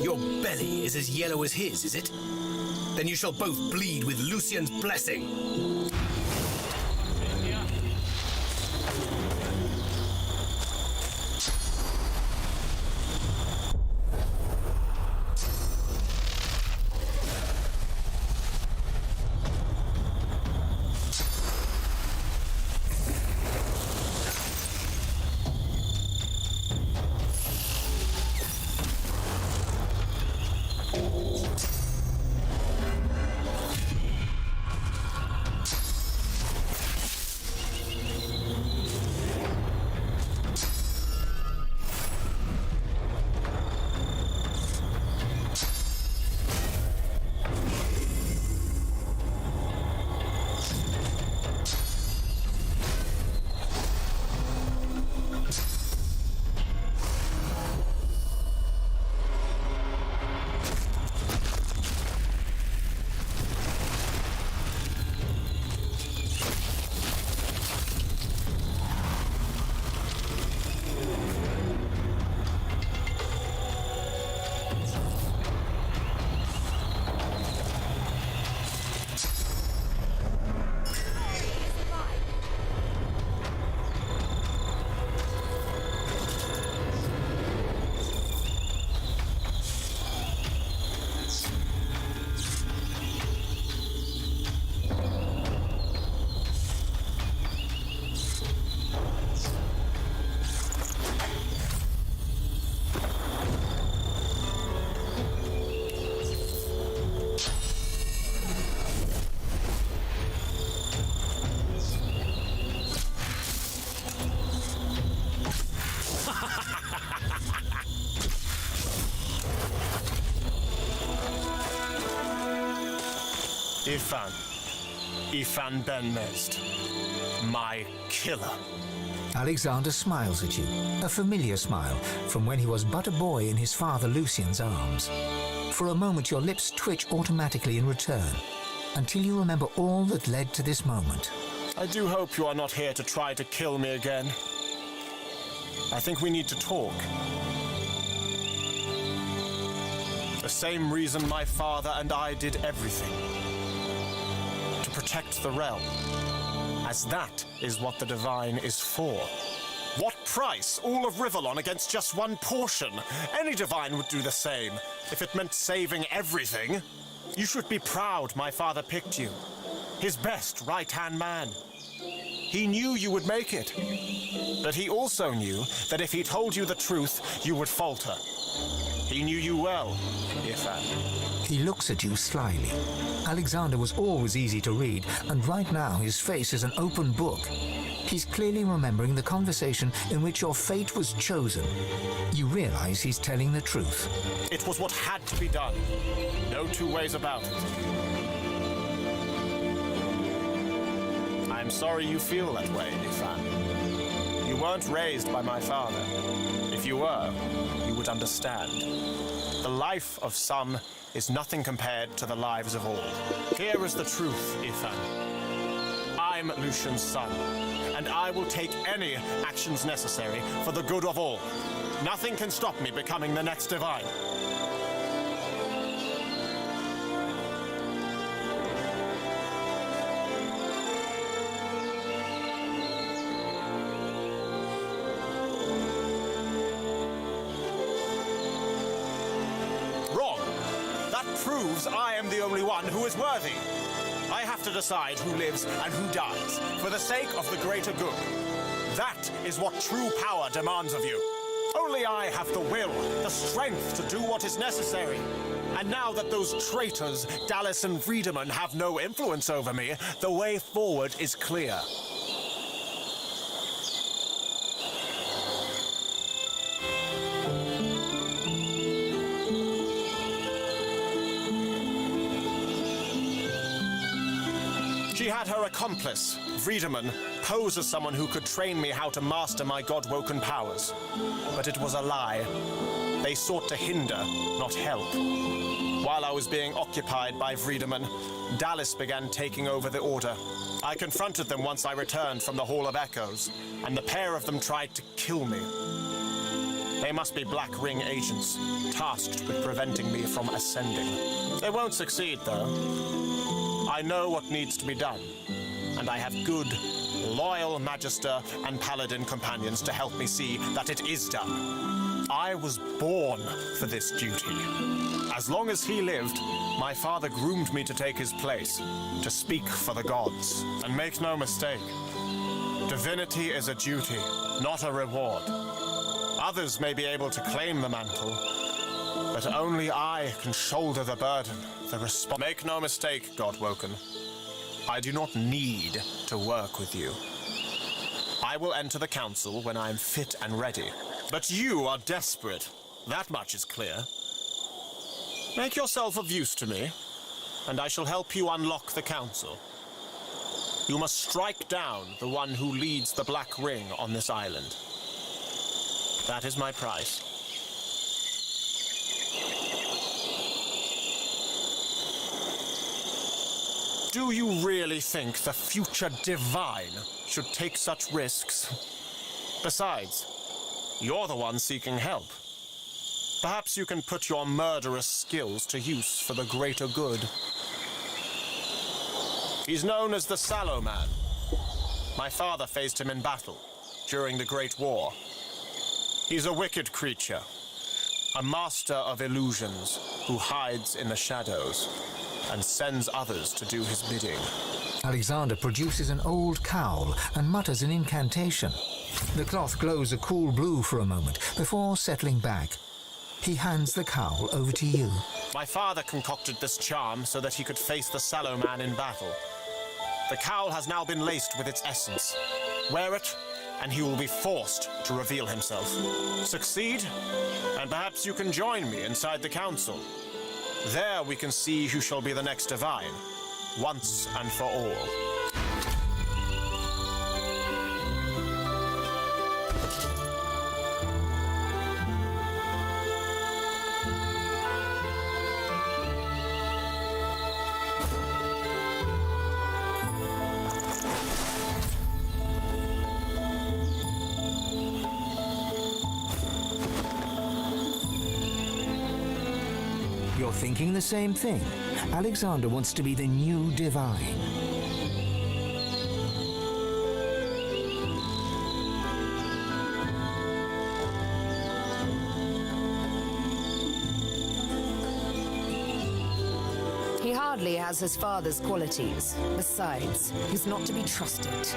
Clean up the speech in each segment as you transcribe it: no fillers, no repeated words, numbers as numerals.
Your belly is as yellow as his, is it? Then you shall both bleed with Lucien's blessing. Ifan Ben-Mezd, my killer. Alexander smiles at you, a familiar smile from when he was but a boy in his father Lucien's arms. For a moment your lips twitch automatically in return, until you remember all that led to this moment. I do hope you are not here to try to kill me again. I think we need to talk. The same reason my father and I did everything. To protect the realm, as that is what the Divine is for. What price? All of Rivellon against just one portion? Any Divine would do the same, if it meant saving everything. You should be proud my father picked you. His best right-hand man. He knew you would make it. But he also knew that if he told you the truth, you would falter. He knew you well, Ifan. He looks at you slyly. Alexander was always easy to read, and right now his face is an open book. He's clearly remembering the conversation in which your fate was chosen. You realize he's telling the truth. It was what had to be done. No two ways about it. I'm sorry you feel that way, Ifan. You weren't raised by my father. If you were, you would understand. The life of some is nothing compared to the lives of all. Here is the truth, Ifan. I'm Lucien's son, and I will take any actions necessary for the good of all. Nothing can stop me becoming the next Divine. Proves I am the only one who is worthy. I have to decide who lives and who dies for the sake of the greater good. That is what true power demands of you. Only I have the will, the strength to do what is necessary. And now that those traitors, Dallas and Friedemann, have no influence over me, the way forward is clear. She had her accomplice, Friedemann, pose as someone who could train me how to master my god-woken powers. But it was a lie. They sought to hinder, not help. While I was being occupied by Friedemann, Dallas began taking over the Order. I confronted them once I returned from the Hall of Echoes, and the pair of them tried to kill me. They must be Black Ring agents, tasked with preventing me from ascending. They won't succeed, though. I know what needs to be done, and I have good, loyal Magister and Paladin companions to help me see that it is done. I was born for this duty. As long as he lived, my father groomed me to take his place, to speak for the gods. And make no mistake, divinity is a duty, not a reward. Others may be able to claim the mantle, but only I can shoulder the burden, the responsibility. Make no mistake, Godwoken. I do not need to work with you. I will enter the council when I am fit and ready. But you are desperate. That much is clear. Make yourself of use to me, and I shall help you unlock the council. You must strike down the one who leads the Black Ring on this island. That is my price. Do you really think the future Divine should take such risks? Besides, you're the one seeking help. Perhaps you can put your murderous skills to use for the greater good. He's known as the Sallow Man. My father faced him in battle during the Great War. He's a wicked creature, a master of illusions who hides in the shadows and sends others to do his bidding. Alexander produces an old cowl and mutters an incantation. The cloth glows a cool blue for a moment before settling back. He hands the cowl over to you. My father concocted this charm so that he could face the Sallow Man in battle. The cowl has now been laced with its essence. Wear it, and he will be forced to reveal himself. Succeed, and perhaps you can join me inside the council. There we can see who shall be the next Divine, once and for all. You're thinking the same thing. Alexander wants to be the new Divine. He hardly has his father's qualities. Besides, he's not to be trusted.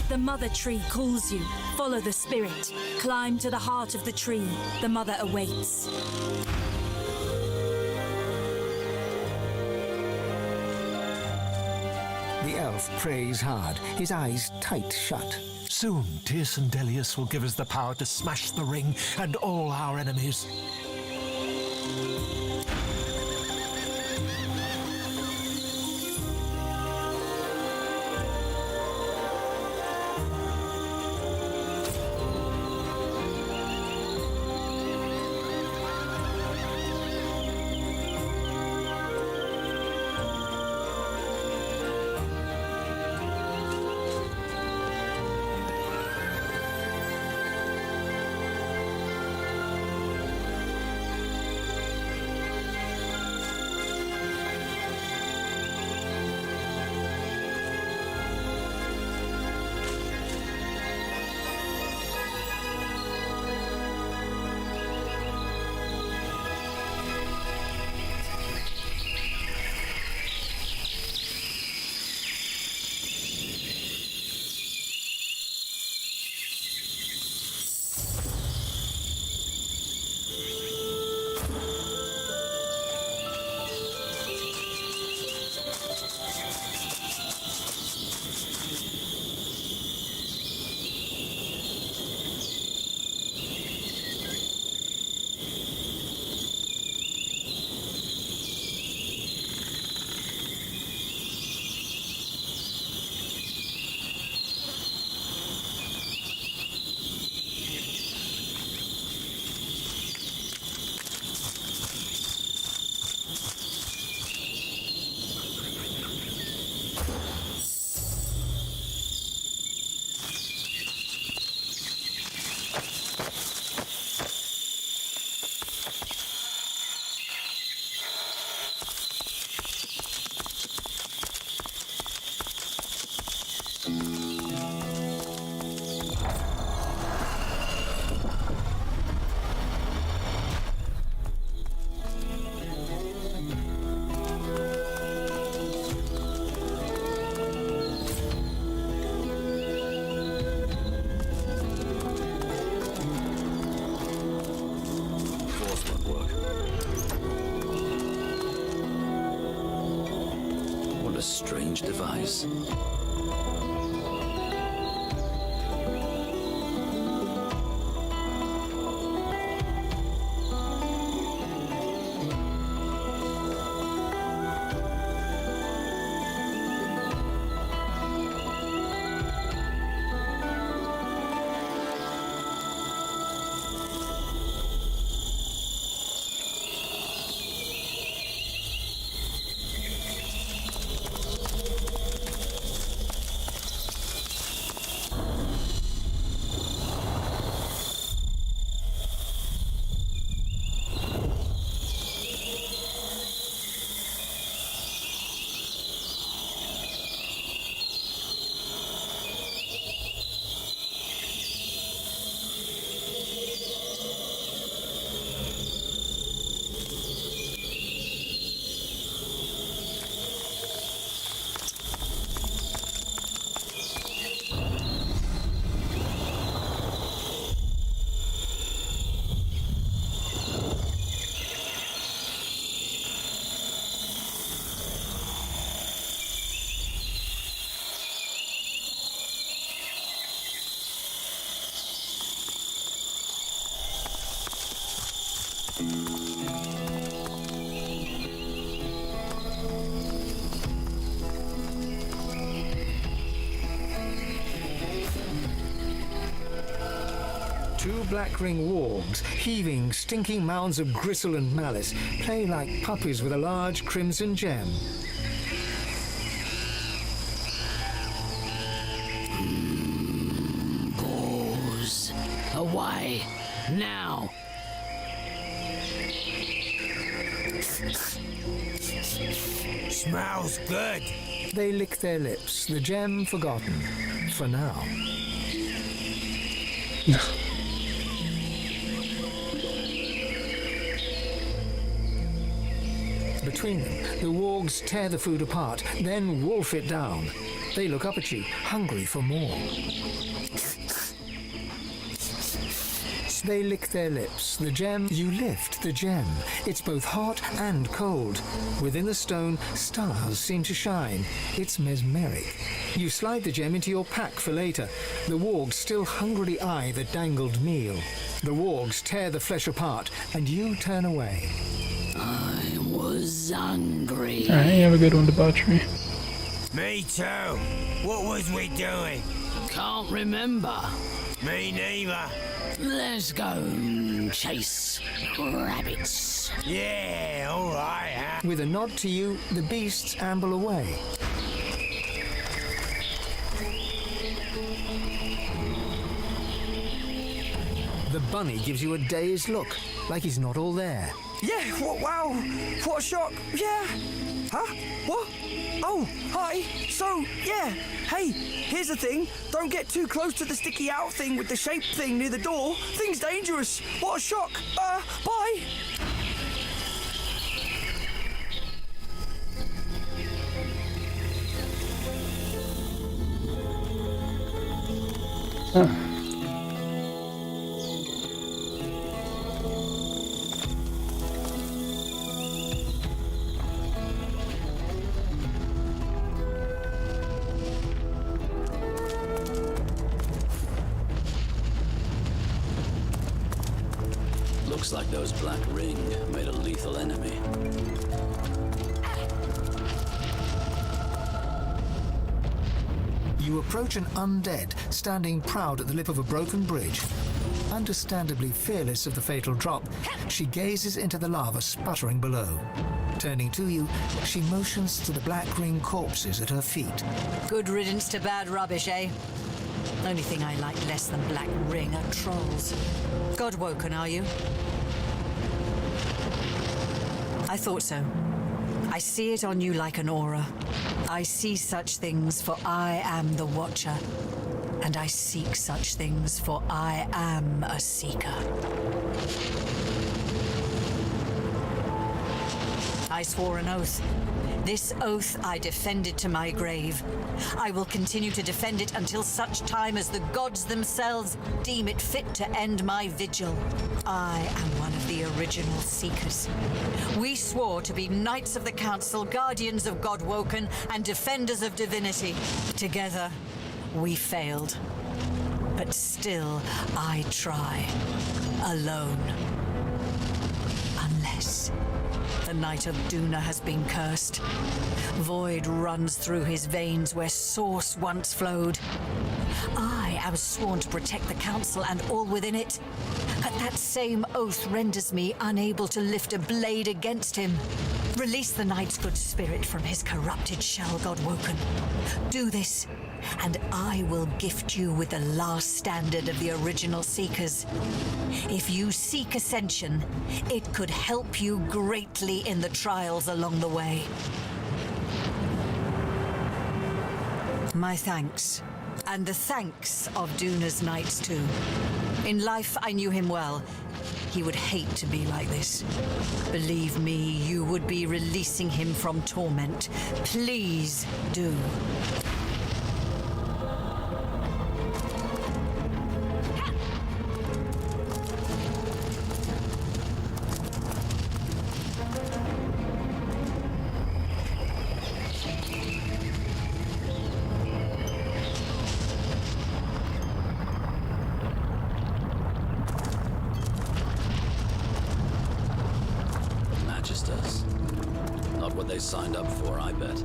The Mother Tree calls you. Follow the spirit. Climb to the heart of the tree. The Mother awaits. The elf prays hard, his eyes tight shut. Soon, Tierson Delius will give us the power to smash the ring and all our enemies. strange device. Two black ring wargs, heaving, stinking mounds of gristle and malice, play like puppies with a large crimson gem. Pause. Away. Now. Smells good. They lick their lips, the gem forgotten. For now. Between them, the wargs tear the food apart, then wolf it down. They look up at you, hungry for more. They lick their lips. The gem, you lift the gem. It's both hot and cold. Within the stone, stars seem to shine. It's mesmeric. You slide the gem into your pack for later. The wargs still hungrily eye the dangled meal. The wargs tear the flesh apart, and you turn away. I was hungry. Alright, you have a good one, Debauchery. Me too. What was we doing? Can't remember. Me neither. Let's go chase rabbits. Yeah, all right. With a nod to you, the beasts amble away. The bunny gives you a dazed look, like he's not all there. Yeah, wow, what a shock. Yeah. Huh? What? Oh, hi. So, yeah. Hey, here's the thing. Don't get too close to the sticky out thing with the shaped thing near the door. Thing's dangerous. What a shock. Bye. Looks like those black ring made a lethal enemy. You approach an undead, standing proud at the lip of a broken bridge. Understandably fearless of the fatal drop, she gazes into the lava sputtering below. Turning to you, she motions to the black ring corpses at her feet. Good riddance to bad rubbish, eh? Only thing I like less than black ring are trolls. God-woken, are you? I thought so. I see it on you like an aura. I see such things, for I am the Watcher. And I seek such things, for I am a seeker. I swore an oath. This oath I defended to my grave. I will continue to defend it until such time as the gods themselves deem it fit to end my vigil. I am one of the original Seekers. We swore to be Knights of the Council, Guardians of Godwoken, and Defenders of Divinity. Together, we failed. But still, I try. Alone. Unless the Knight of Duna has been cursed. Void runs through his veins where source once flowed. I am sworn to protect the Council and all within it. But that same oath renders me unable to lift a blade against him. Release the Knight's good spirit from his corrupted shell, Godwoken. Do this, and I will gift you with the last standard of the original Seekers. If you seek ascension, it could help you greatly in the trials along the way. My thanks, and the thanks of Duna's Knights too. In life, I knew him well. He would hate to be like this. Believe me, you would be releasing him from torment. Please do. Not what they signed up for, I bet.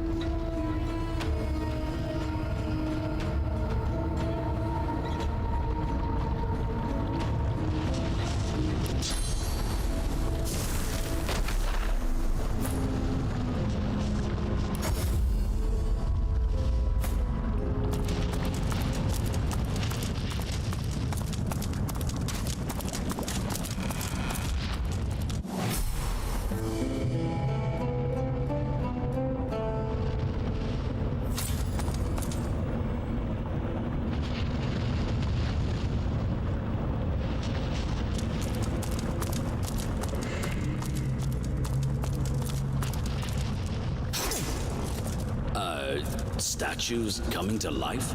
Statues coming to life?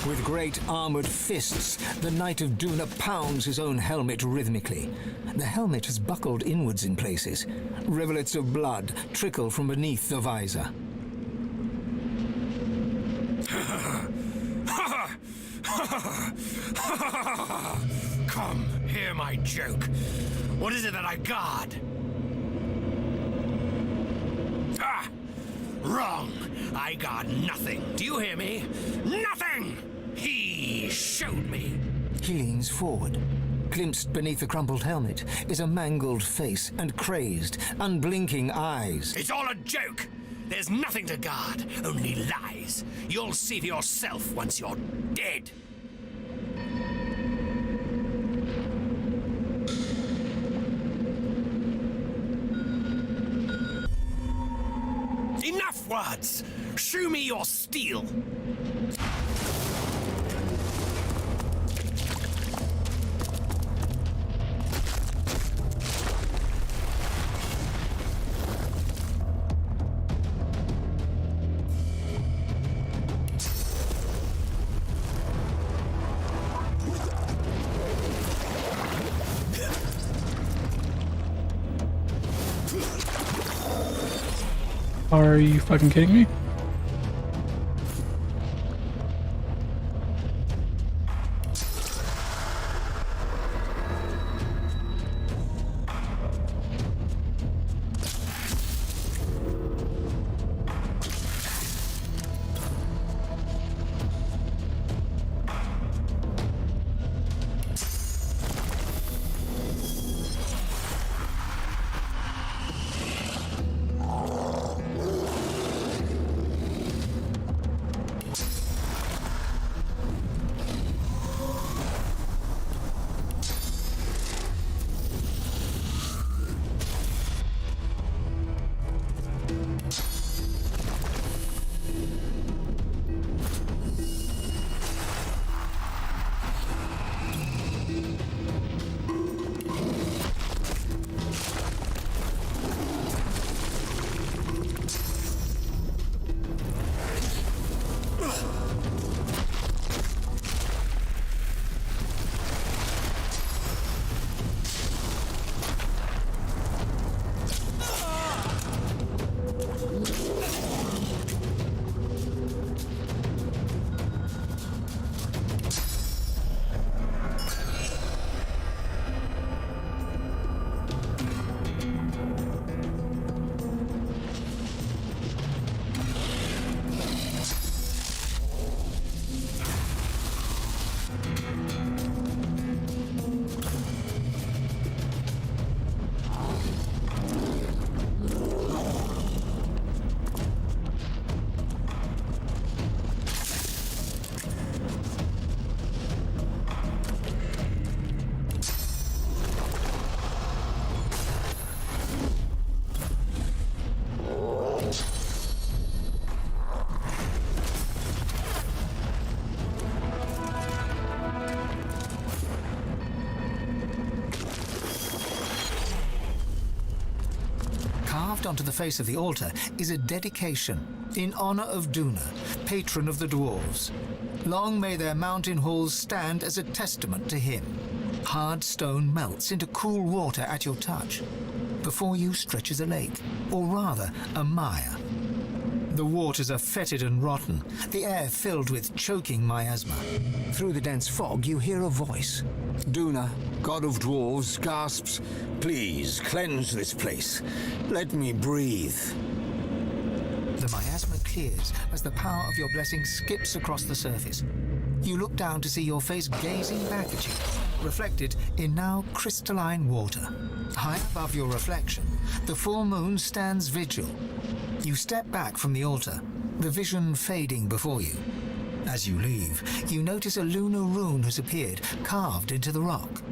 With great armored fists, the Knight of Duna pounds his own helmet rhythmically. The helmet has buckled inwards in places. Rivulets of blood trickle from beneath the visor. Come, hear my joke. What is it that I guard? Ah! Wrong! I guard nothing. Do you hear me? Nothing! He showed me. He leans forward. Glimpsed beneath the crumpled helmet is a mangled face and crazed, unblinking eyes. It's all a joke! There's nothing to guard, only lies. You'll see for yourself once you're dead. Enough words! Show me your steel! Are you fucking kidding me? Carved onto the face of the altar is a dedication in honor of Duna, patron of the dwarves. Long may their mountain halls stand as a testament to him. Hard stone melts into cool water at your touch. Before you stretches a lake, or rather a mire. The waters are fetid and rotten, the air filled with choking miasma. Through the dense fog, you hear a voice. Duna, god of dwarves, gasps, "Please, cleanse this place. Let me breathe." The miasma clears as the power of your blessing skips across the surface. You look down to see your face gazing back at you, reflected in now crystalline water. High above your reflection, the full moon stands vigil. You step back from the altar, the vision fading before you. As you leave, you notice a lunar rune has appeared, carved into the rock.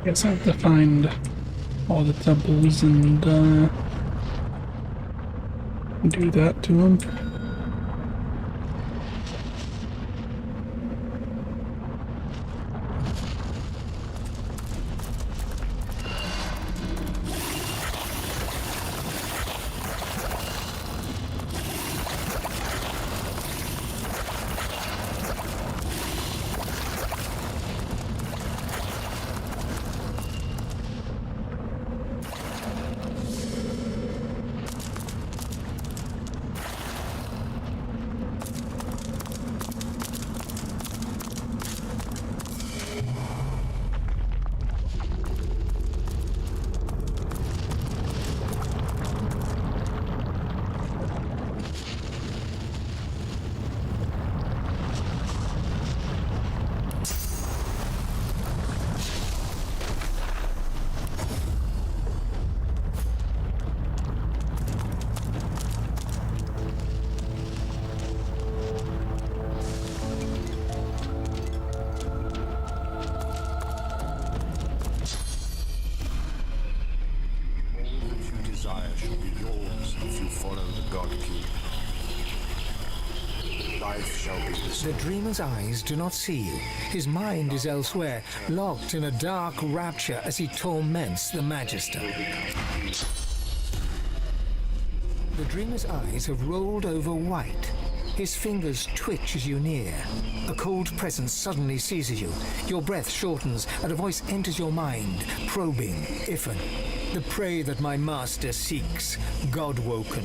Guess I have to find all the temples and do that to them. If you follow the God King, life shall be the same. The dreamer's eyes do not see you. His mind is elsewhere, locked in a dark rapture as he torments the Magister. The dreamer's eyes have rolled over white. His fingers twitch as you near. A cold presence suddenly seizes you. Your breath shortens, and a voice enters your mind, probing, Ifan. The prey that my master seeks, God-woken.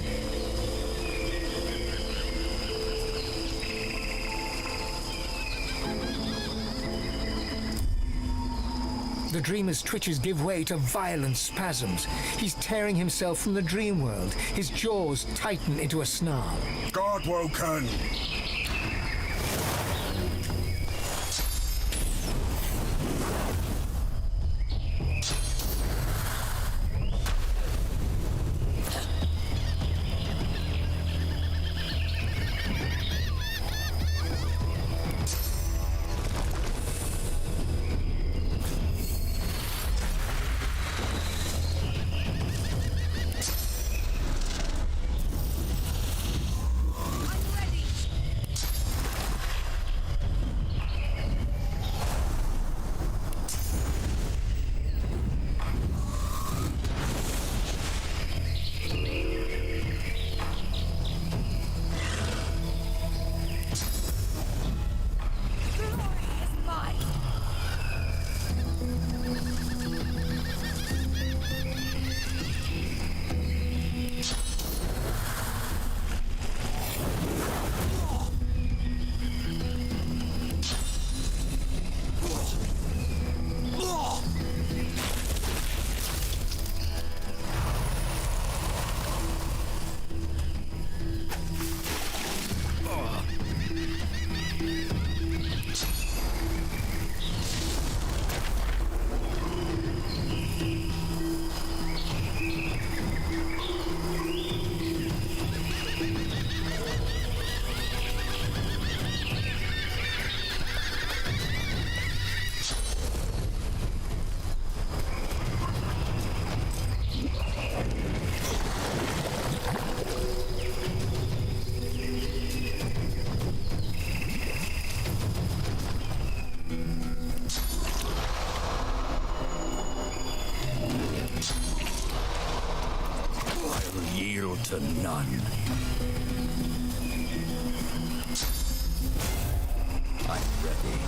The dreamer's twitches give way to violent spasms. He's tearing himself from the dream world. His jaws tighten into a snarl. God-woken! To none. I'm ready.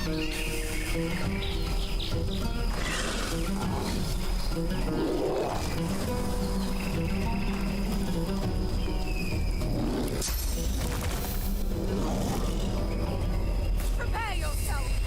Prepare yourself!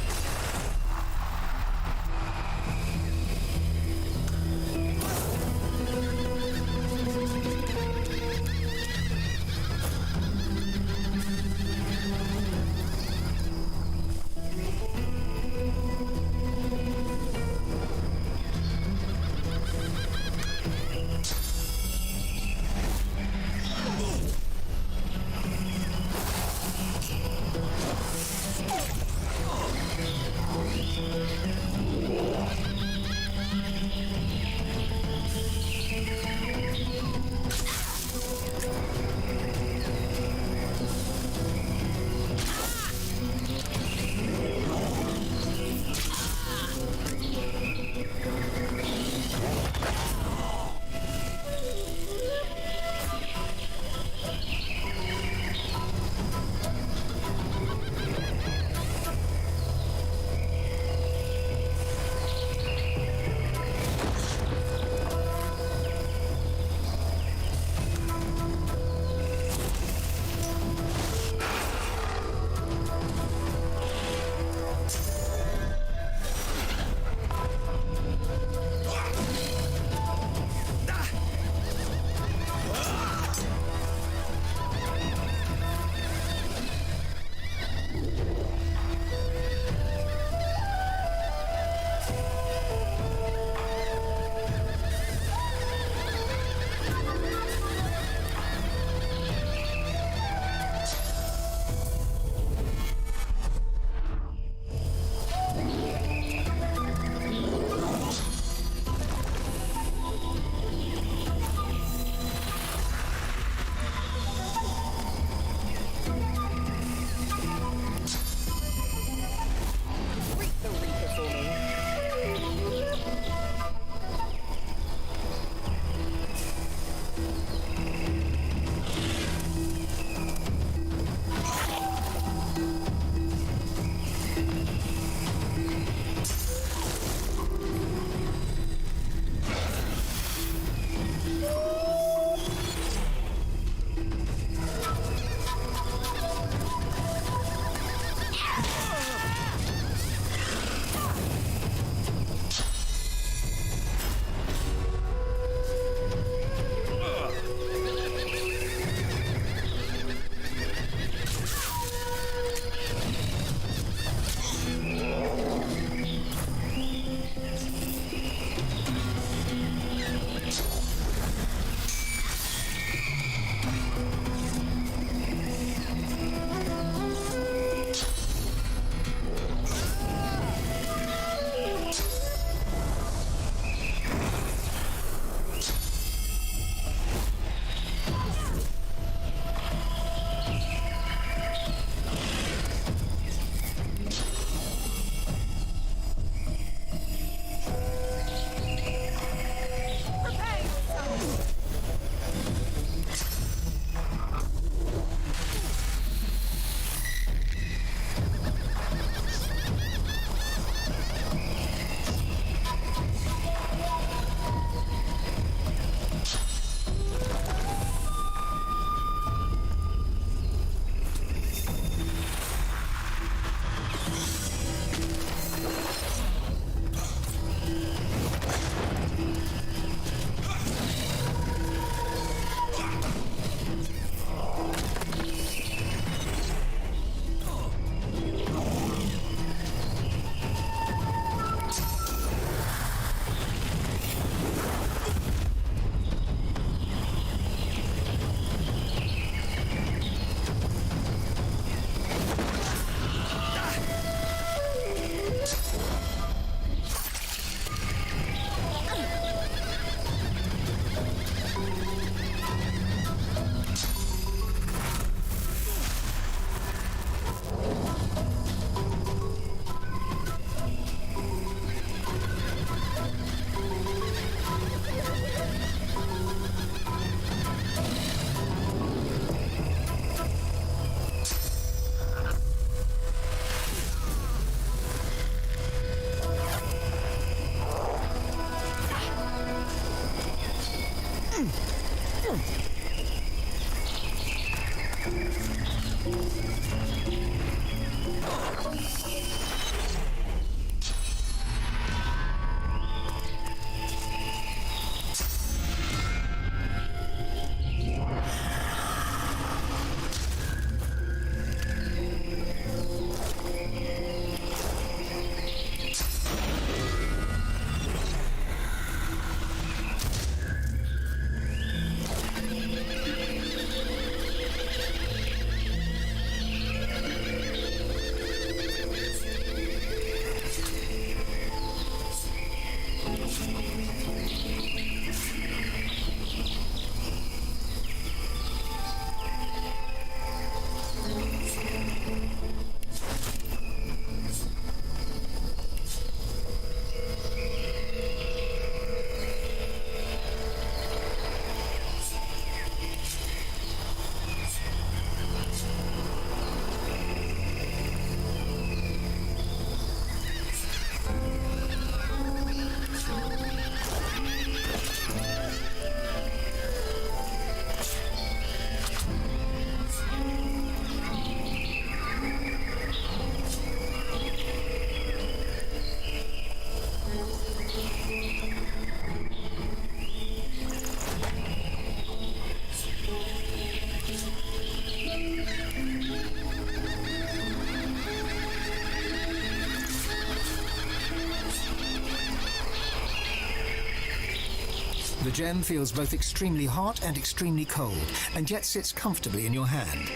The gem feels both extremely hot and extremely cold, and yet sits comfortably in your hand.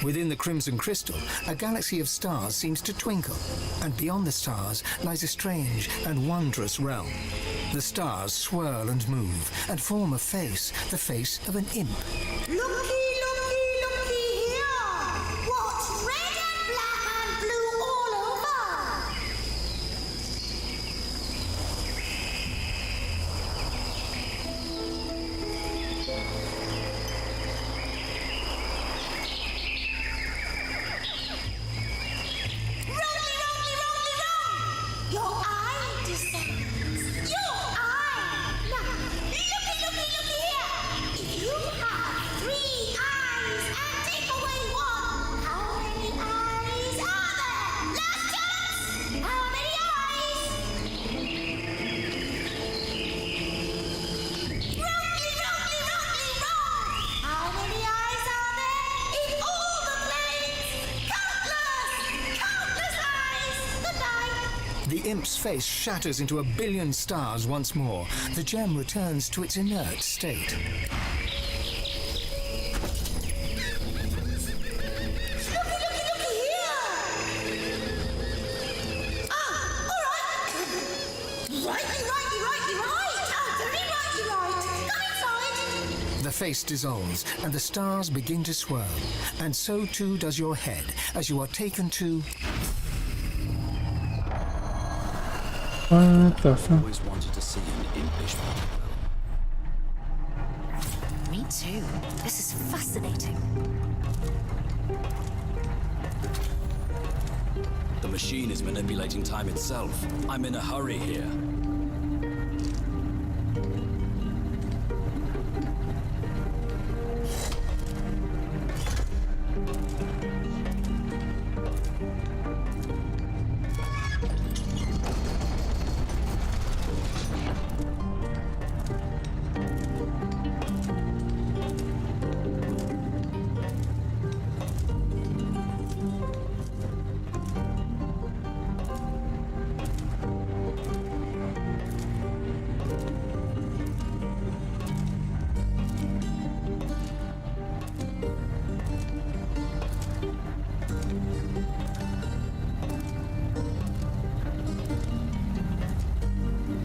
Within the crimson crystal, a galaxy of stars seems to twinkle, and beyond the stars lies a strange and wondrous realm. The stars swirl and move, and form a face, the face of an imp. Looky, looky, looky here! What's red and black and blue all over? Your eye descends. Your eye! Now, looky here! If you have 3 eyes and take away 1, how many eyes are there? Last chance! How many eyes? Wrong! How many eyes are there in all the planes? Countless eyes! Good night! The imp's face shatters into a billion stars once more. The gem returns to its inert state. Looky here! Ah, all right. Right. Very right. Come inside. The face dissolves, and the stars begin to swirl. And so too does your head, as you are taken to... What the fuck? Always wanted to see an impish one. Me too. This is fascinating. The machine is manipulating time itself. I'm in a hurry here.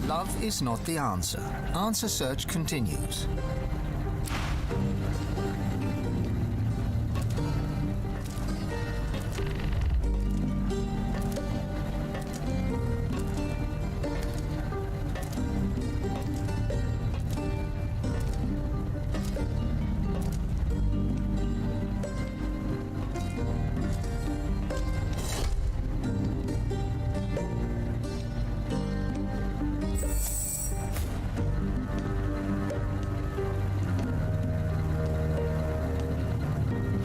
Love is not the answer. Answer search continues.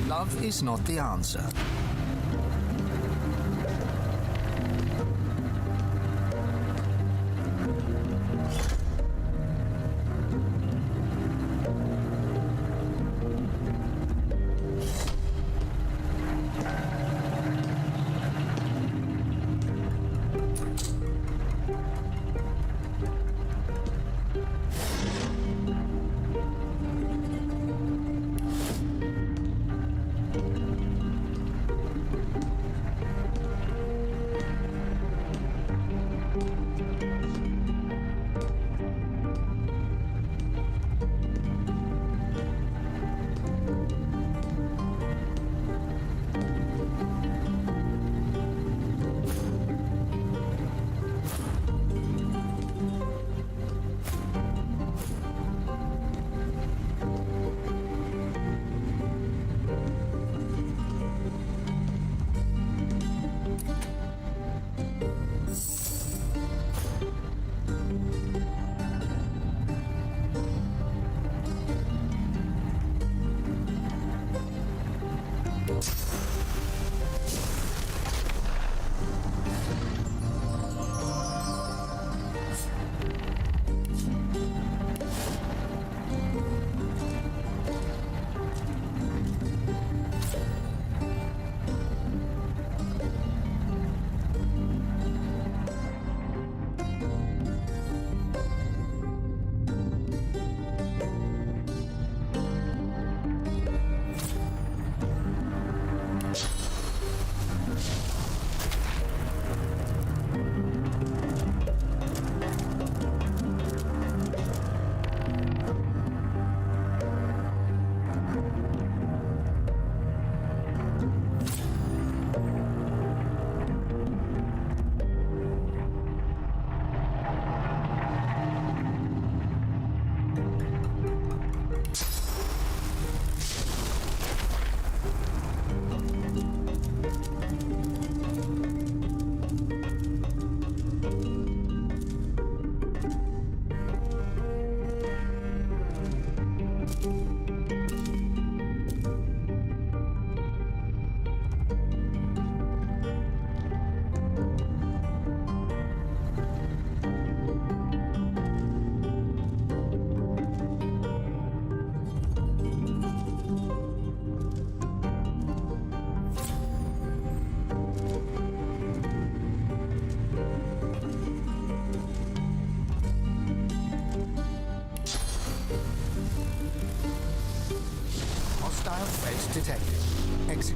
Love is not the answer.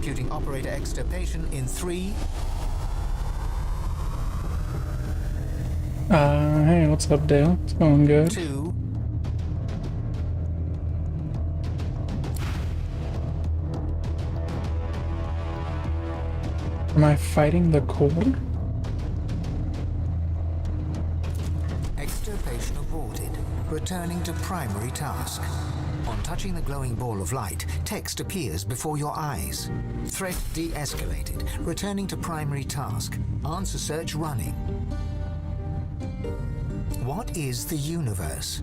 executing operator extirpation in 3. Hey, what's up, Dale? It's going good. 2. Am I fighting the core? Extirpation aborted. Returning to primary task. On touching the glowing ball of light, text appears before your eyes. Threat de-escalated. Returning to primary task. Answer search running. What is the universe?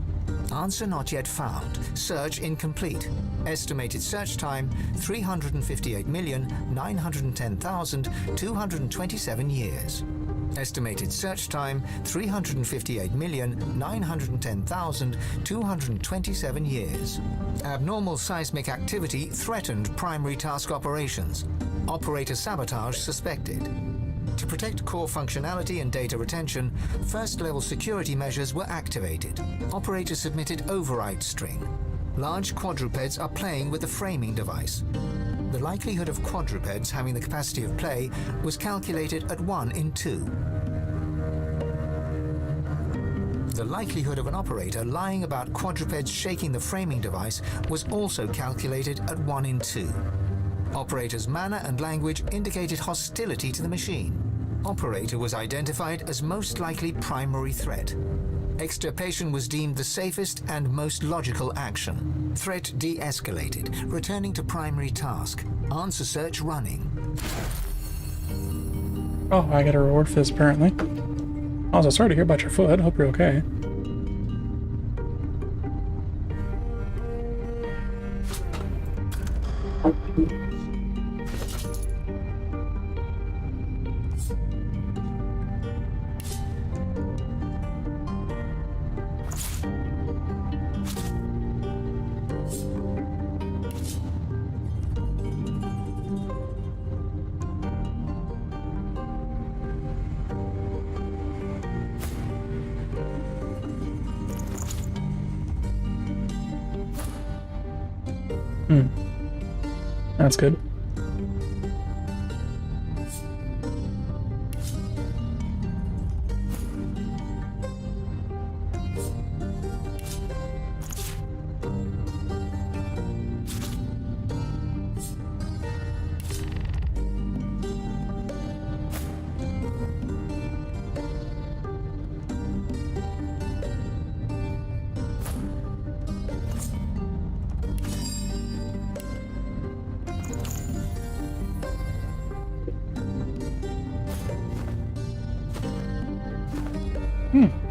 Answer not yet found. Search incomplete. Estimated search time 358,910,227 years. Estimated search time 358,910,227 years. Abnormal seismic activity threatened primary task operations. Operator sabotage suspected. To protect core functionality and data retention, first-level security measures were activated. Operator submitted override string. Large quadrupeds are playing with the framing device. The likelihood of quadrupeds having the capacity of play was calculated at 1 in 2. The likelihood of an operator lying about quadrupeds shaking the framing device was also calculated at 1 in 2. Operator's manner and language indicated hostility to the machine. Operator was identified as most likely primary threat. Extirpation was deemed the safest and most logical action. Threat de-escalated, returning to primary task. Answer search running. Oh, I got a reward for this apparently. Also, sorry to hear about your foot. Hope you're okay. That's good.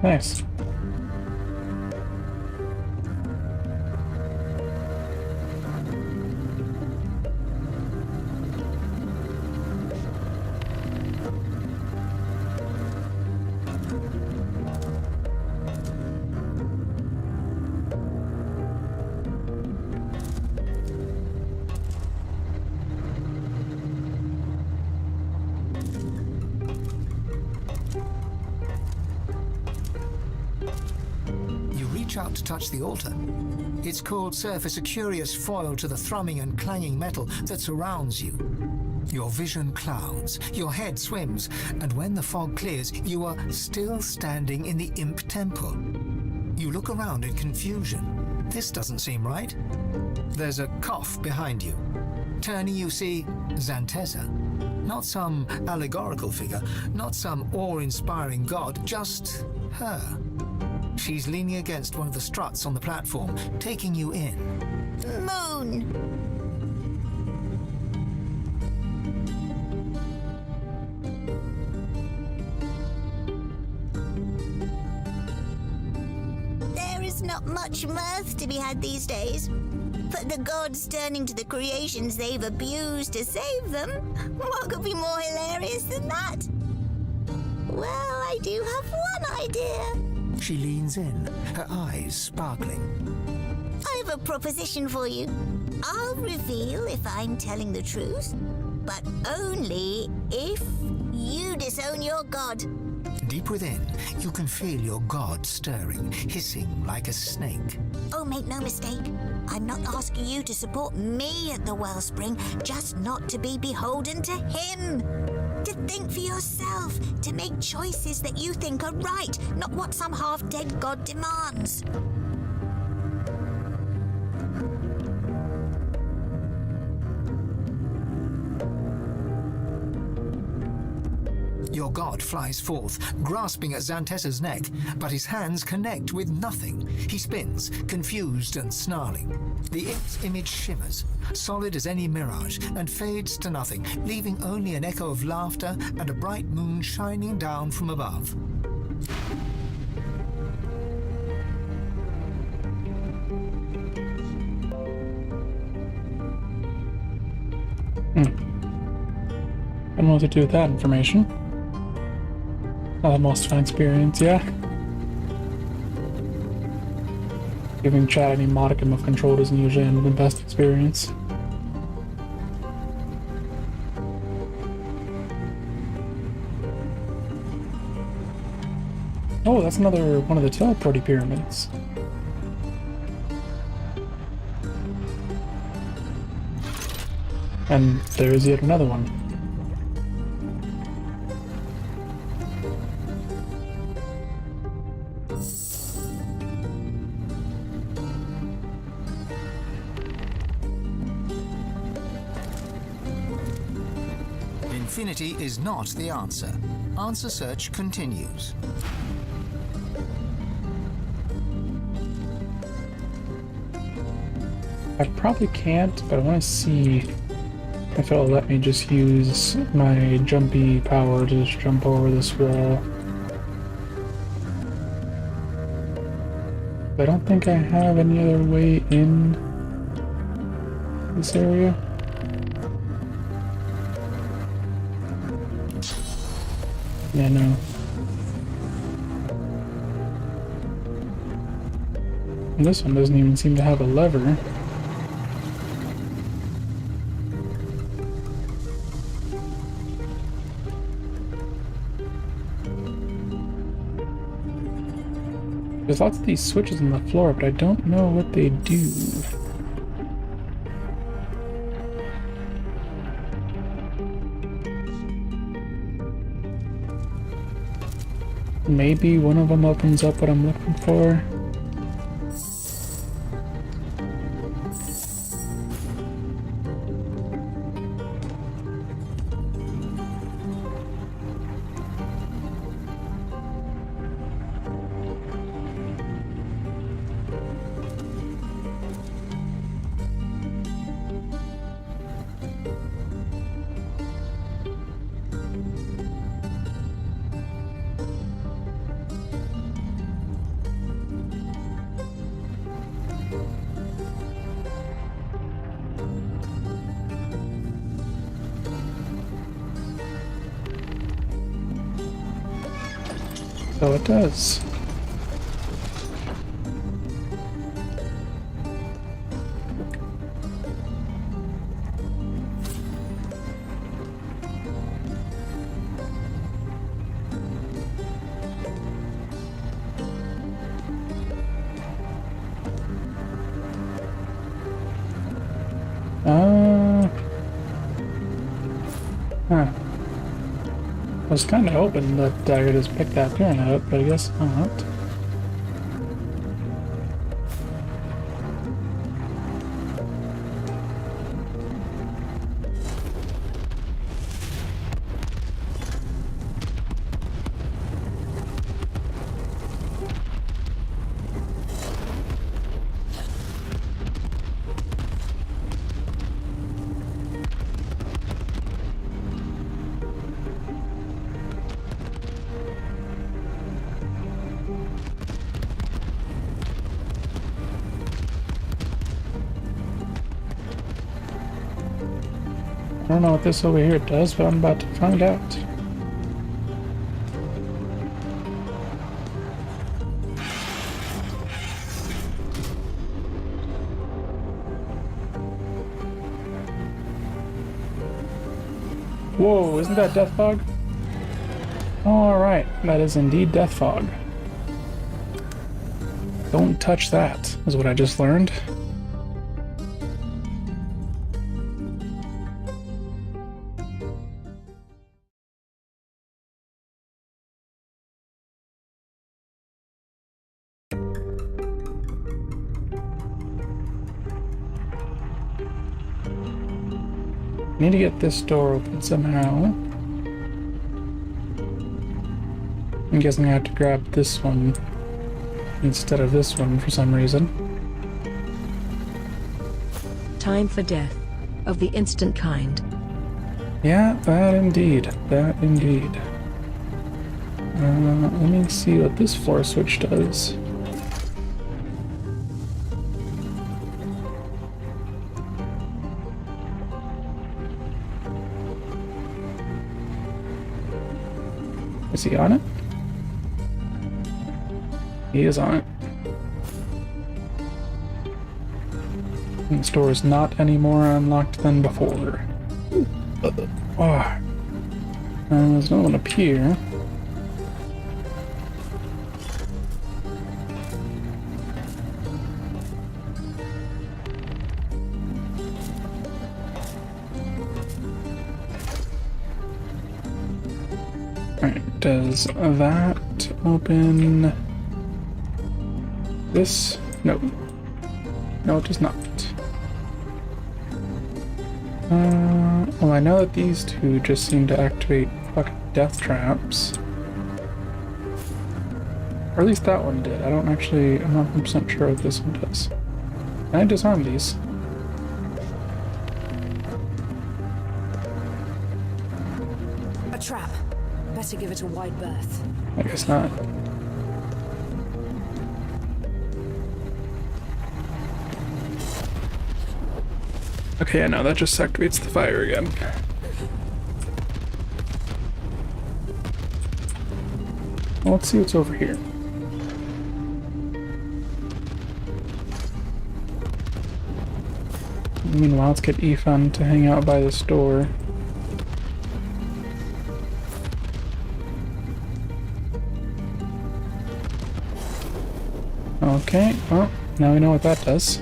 Nice. Out to touch the altar. Its cold surface a curious foil to the thrumming and clanging metal that surrounds you. Your vision clouds, your head swims, and when the fog clears, you are still standing in the imp temple. You look around in confusion. This doesn't seem right. There's a cough behind you. Turning, you see Xantessa. Not some allegorical figure, not some awe-inspiring god, just her. She's leaning against one of the struts on the platform, taking you in. Moon! There is not much mirth to be had these days. But the gods turning to the creations they've abused to save them, what could be more hilarious than that? Well, I do have one idea. She leans in, her eyes sparkling. I have a proposition for you. I'll reveal if I'm telling the truth, but only if you disown your god. Deep within, you can feel your god stirring, hissing like a snake. Oh, make no mistake. I'm not asking you to support me at the wellspring, just not to be beholden to him. To think for yourself, to make choices that you think are right, not what some half-dead god demands. Your god flies forth, grasping at Xantessa's neck, but his hands connect with nothing. He spins, confused and snarling. The image shimmers, solid as any mirage, and fades to nothing, leaving only an echo of laughter and a bright moon shining down from above. I don't know what to do with that information. Not the most fun experience, yeah. Giving chat any modicum of control isn't usually the best experience. Oh, that's another one of the teleporty pyramids. And there's yet another one. Infinity is not the answer. Answer search continues. I probably can't, but I want to see if it'll let me just use my jumpy power to just jump over this wall. I don't think I have any other way in this area. Yeah, no. And this one doesn't even seem to have a lever. There's lots of these switches on the floor, but I don't know what they do. Maybe one of them opens up what I'm looking for. So it does. Huh. I was kind of hoping that I could just pick that pyramid up, but I guess not. I don't know what this over here does, but I'm about to find out. Whoa, isn't that Death Fog? Alright, that is indeed Death Fog. Don't touch that, is what I just learned. Need to get this door open somehow. I'm guessing I have to grab this one instead of this one for some reason. Time for death, of the instant kind. Yeah, that indeed. That indeed. Let me see what this floor switch does. Is he on it? He is on it. And this door is not any more unlocked than before. Oh. There's no one up here. Alright, does that open this? No. No, it does not. Well, I know that these two just seem to activate fucking death traps. Or at least that one did. I'm not 100% sure what this one does. Can I disarm these? A trap. Better give it a wide berth. I guess not. Okay, yeah, no, that just activates the fire again. Well, let's see what's over here. Meanwhile, let's get Ethan to hang out by this door. Okay, well, now we know what that does.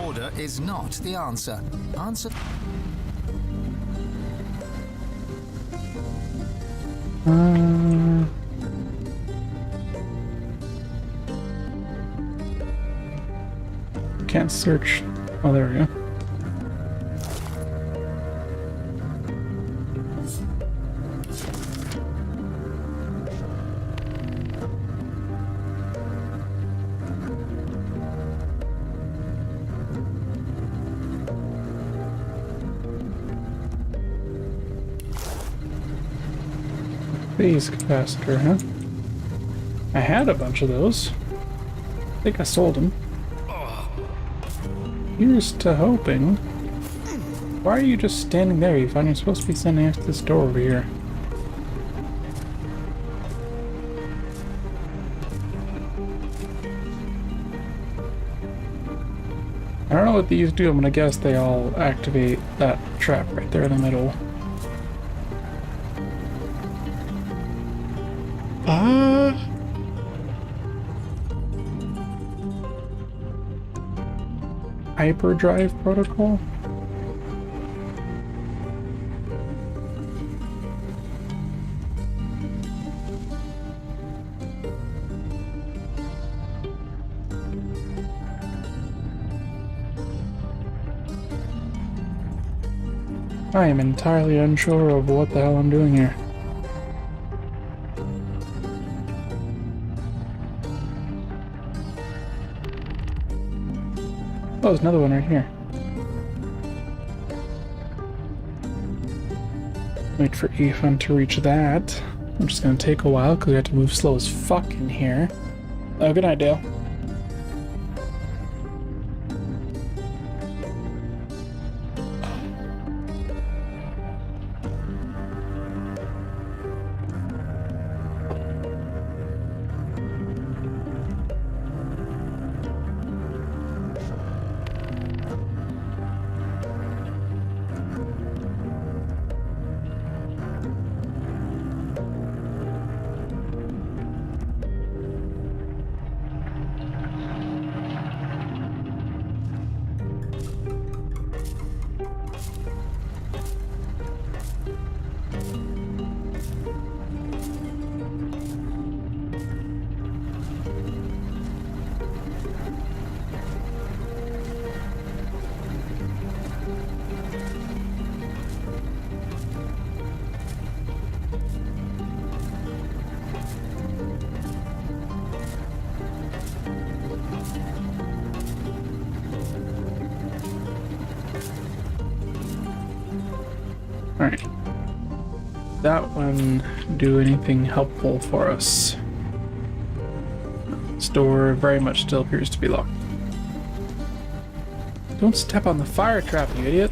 Order is not the answer. Answer. Can't search. Oh, there we go. Phase capacitor, huh? I had a bunch of those. I think I sold them. Here's to hoping. Why are you just standing there, Ethan? You're supposed to be standing next to this door over here. I don't know what these do. I'm gonna guess they all activate that trap right there in the middle. Hyperdrive protocol? I am entirely unsure of what the hell I'm doing here. Oh, there's another one right here. Wait for Ethan to reach that. I'm just gonna take a while because we have to move slow as fuck in here. Oh, good night, Dale. Alright. That one do anything helpful for us? This door very much still appears to be locked. Don't step on the fire trap, you idiot!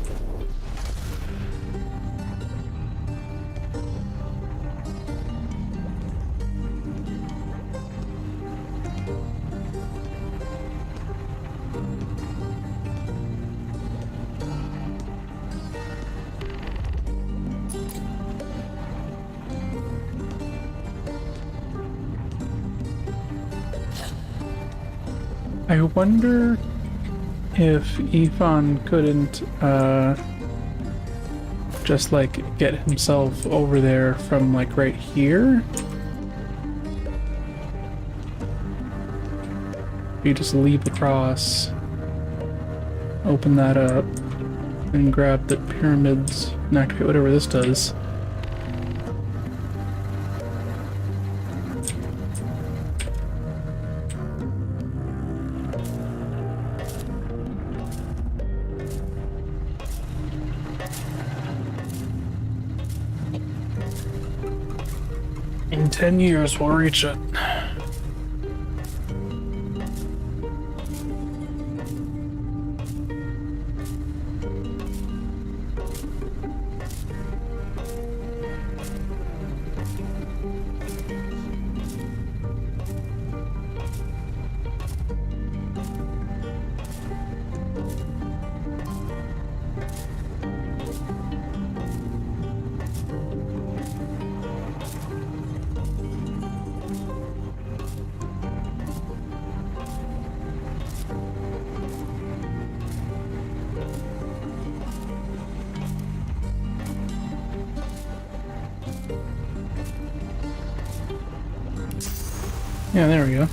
I wonder if Ethan couldn't just like get himself over there from like right here. You just leap across, open that up, and grab the pyramids and activate whatever this does. In 10 years, we'll reach it. Yeah, there we go.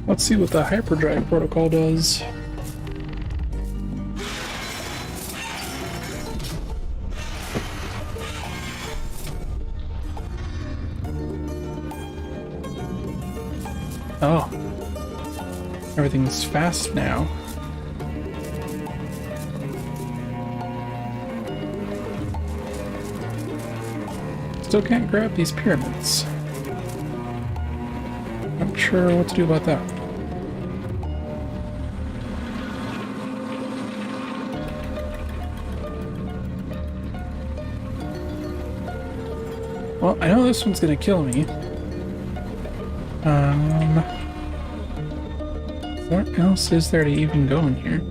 Let's see what the hyperdrive protocol does. Oh. Everything's fast now. Still can't grab these pyramids. Not sure what to do about that. Well, I know this one's gonna kill me. What else is there to even go in here?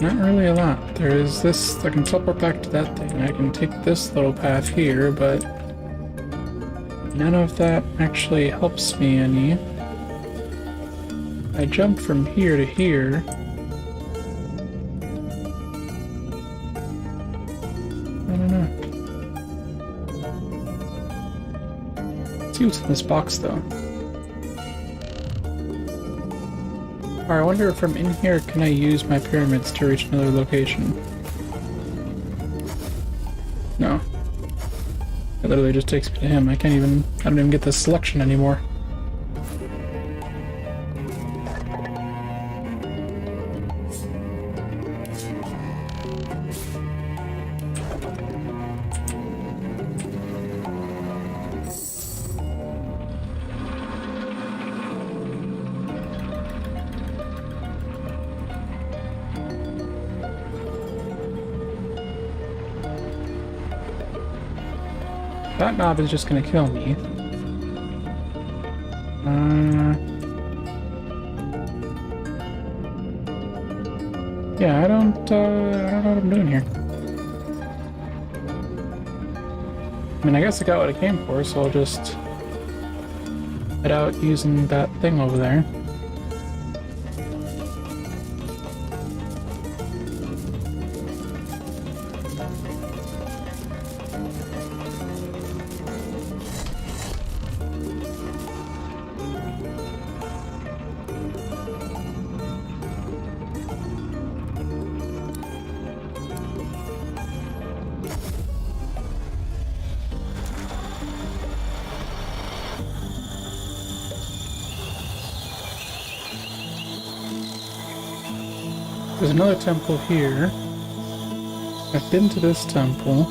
Not really a lot. There is this, I can teleport back to that thing. I can take this little path here, but none of that actually helps me any. I jump from here to here. I don't know. Let's see what's in this box though. Or I wonder if from in here can I use my pyramids to reach another location. No. It literally just takes me to him. I don't even get this selection anymore. That knob is just gonna kill me. Yeah, I don't know what I'm doing here. I mean, I guess I got what I came for, so I'll just head out using that thing over there. There's another temple here. I've been to this temple.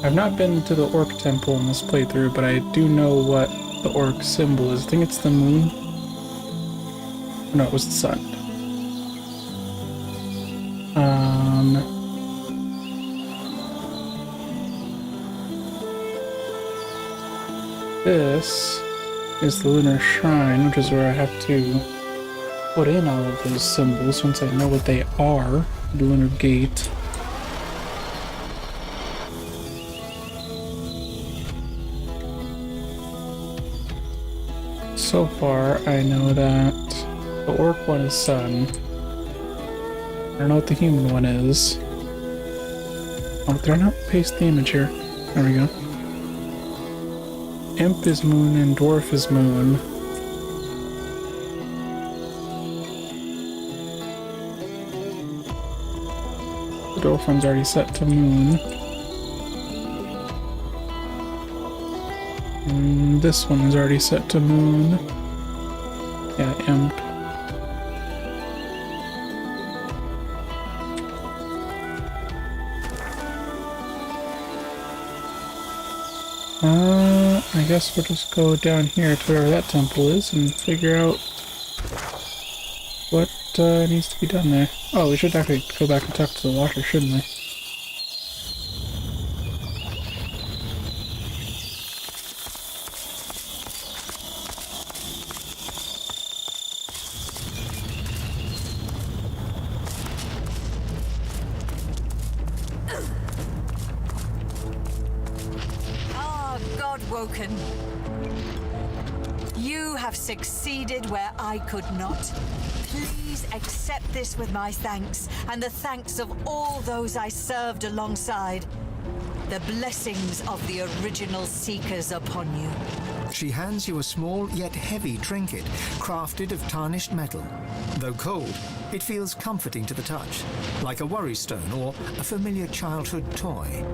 I've not been to the orc temple in this playthrough, but I do know what the orc symbol is. I think it's the moon. No, it was the sun. This is the lunar shrine, which is where I have to put in all of those symbols once I know what they are. The lunar gate. So far, I know that the orc one is sun. I don't know what the human one is. Oh, did I not paste the image here? There we go. Imp is moon and dwarf is moon. The dwarf one's already set to moon. And this one is already set to moon. Yeah, imp. I guess we'll just go down here to where that temple is and figure out what needs to be done there. Oh, we should actually go back and talk to the watcher, shouldn't we? Woken. You have succeeded where I could not. Please accept this with my thanks and the thanks of all those I served alongside. The blessings of the original Seekers upon you. She hands you a small yet heavy trinket, crafted of tarnished metal. Though cold, it feels comforting to the touch, like a worry stone or a familiar childhood toy.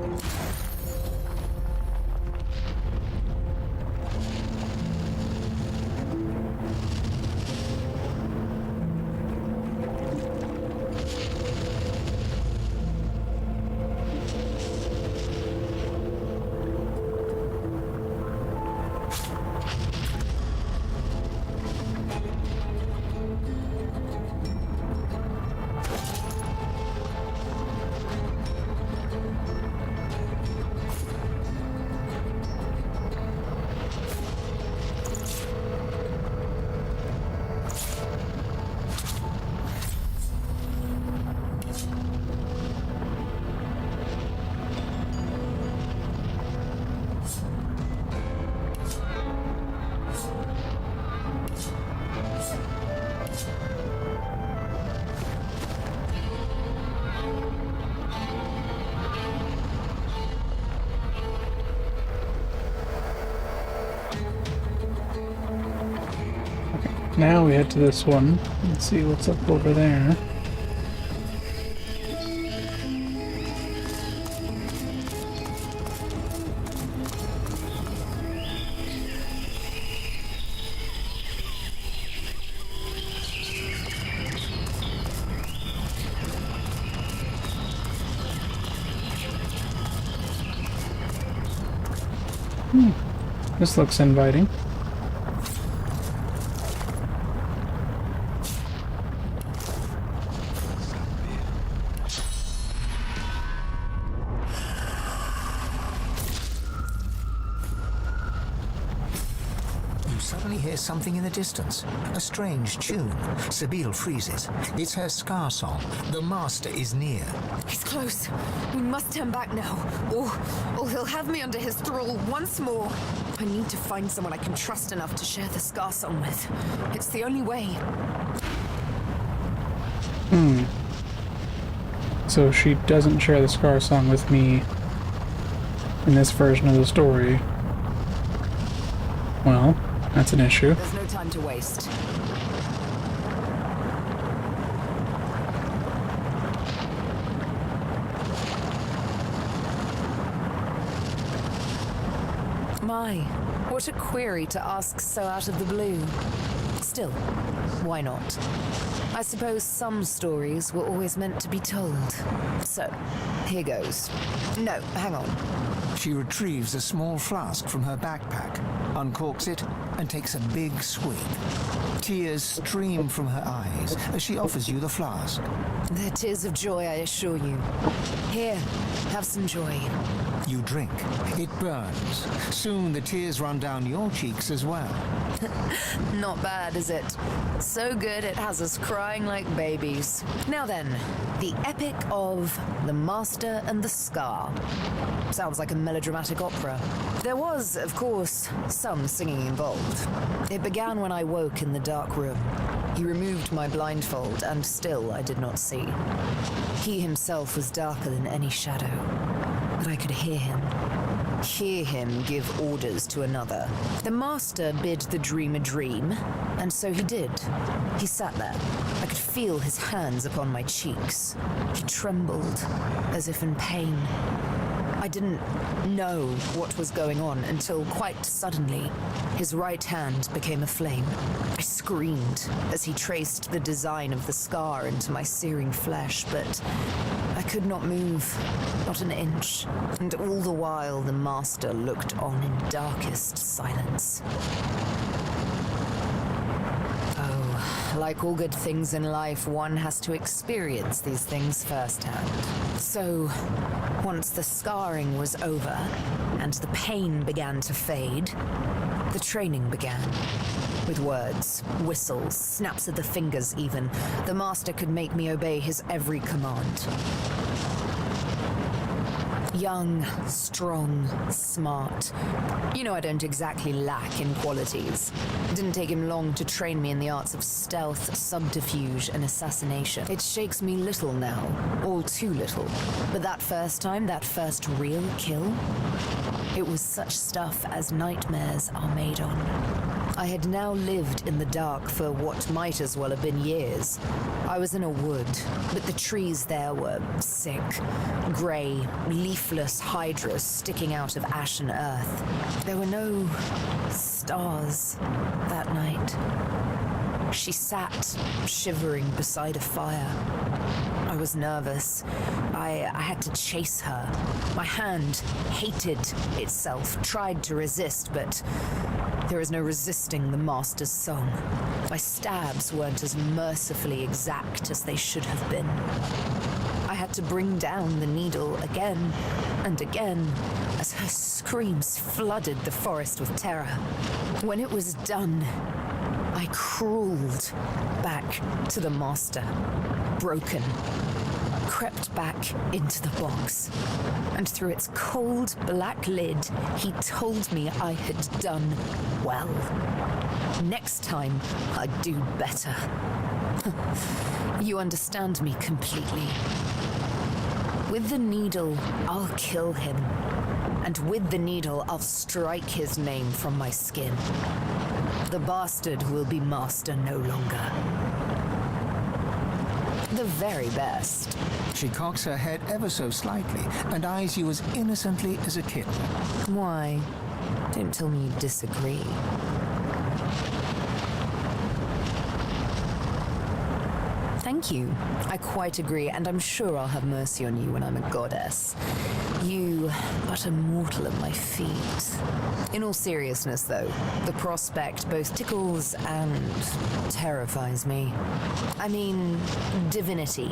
Now we head to this one and see what's up over there. This looks inviting. You suddenly hear something in the distance. A strange tune. Sabine freezes. It's her Scar song. The Master is near. He's close. We must turn back now. Or he'll have me under his thrall once more. I need to find someone I can trust enough to share the Scar song with. It's the only way. So she doesn't share the Scar song with me in this version of the story. Well, that's an issue. There's no time to waste. My, what a query to ask so out of the blue. Still, why not? I suppose some stories were always meant to be told. So, here goes. No, hang on. She retrieves a small flask from her backpack, uncorks it, and takes a big swig. Tears stream from her eyes as she offers you the flask. They're tears of joy, I assure you. Here, have some joy. You drink. It burns. Soon the tears run down your cheeks as well. Not bad, is it? So good it has us crying like babies. Now then, the epic of The Master and the Scar. Sounds like a melodramatic opera. There was, of course, some singing involved. It began when I woke in the dark room. He removed my blindfold, and still I did not see. He himself was darker than any shadow, but I could hear him give orders to another. The Master bid the dream a dream, and so he did. He sat there. I could feel his hands upon my cheeks. He trembled, as if in pain. I didn't know what was going on until quite suddenly, his right hand became a flame. I screamed as he traced the design of the scar into my searing flesh, but I could not move, not an inch. And all the while, the Master looked on in darkest silence. Like all good things in life, one has to experience these things firsthand. So, once the scarring was over and the pain began to fade, the training began. With words, whistles, snaps of the fingers even, the Master could make me obey his every command. Young, strong, smart. You know I don't exactly lack in qualities. It didn't take him long to train me in the arts of stealth, subterfuge, and assassination. It shakes me little now, all too little. But that first time, that first real kill, it was such stuff as nightmares are made on. I had now lived in the dark for what might as well have been years. I was in a wood, but the trees there were sick, grey, leafless hydras sticking out of ashen earth. There were no stars that night. She sat, shivering beside a fire. I was nervous. I had to chase her. My hand hated itself, tried to resist, but there is no resisting the Master's song. My stabs weren't as mercifully exact as they should have been. I had to bring down the needle again and again as her screams flooded the forest with terror. When it was done, I crawled back to the Master, broken, crept back into the box, and through its cold black lid, he told me I had done well. Next time, I'd do better. You understand me completely. With the needle, I'll kill him, and with the needle, I'll strike his name from my skin. The bastard will be Master no longer. The very best. She cocks her head ever so slightly and eyes you as innocently as a kitten. Why? Don't tell me you disagree. Thank you. I quite agree, and I'm sure I'll have mercy on you when I'm a goddess. You, but a mortal at my feet. In all seriousness, though, the prospect both tickles and terrifies me. I mean, divinity.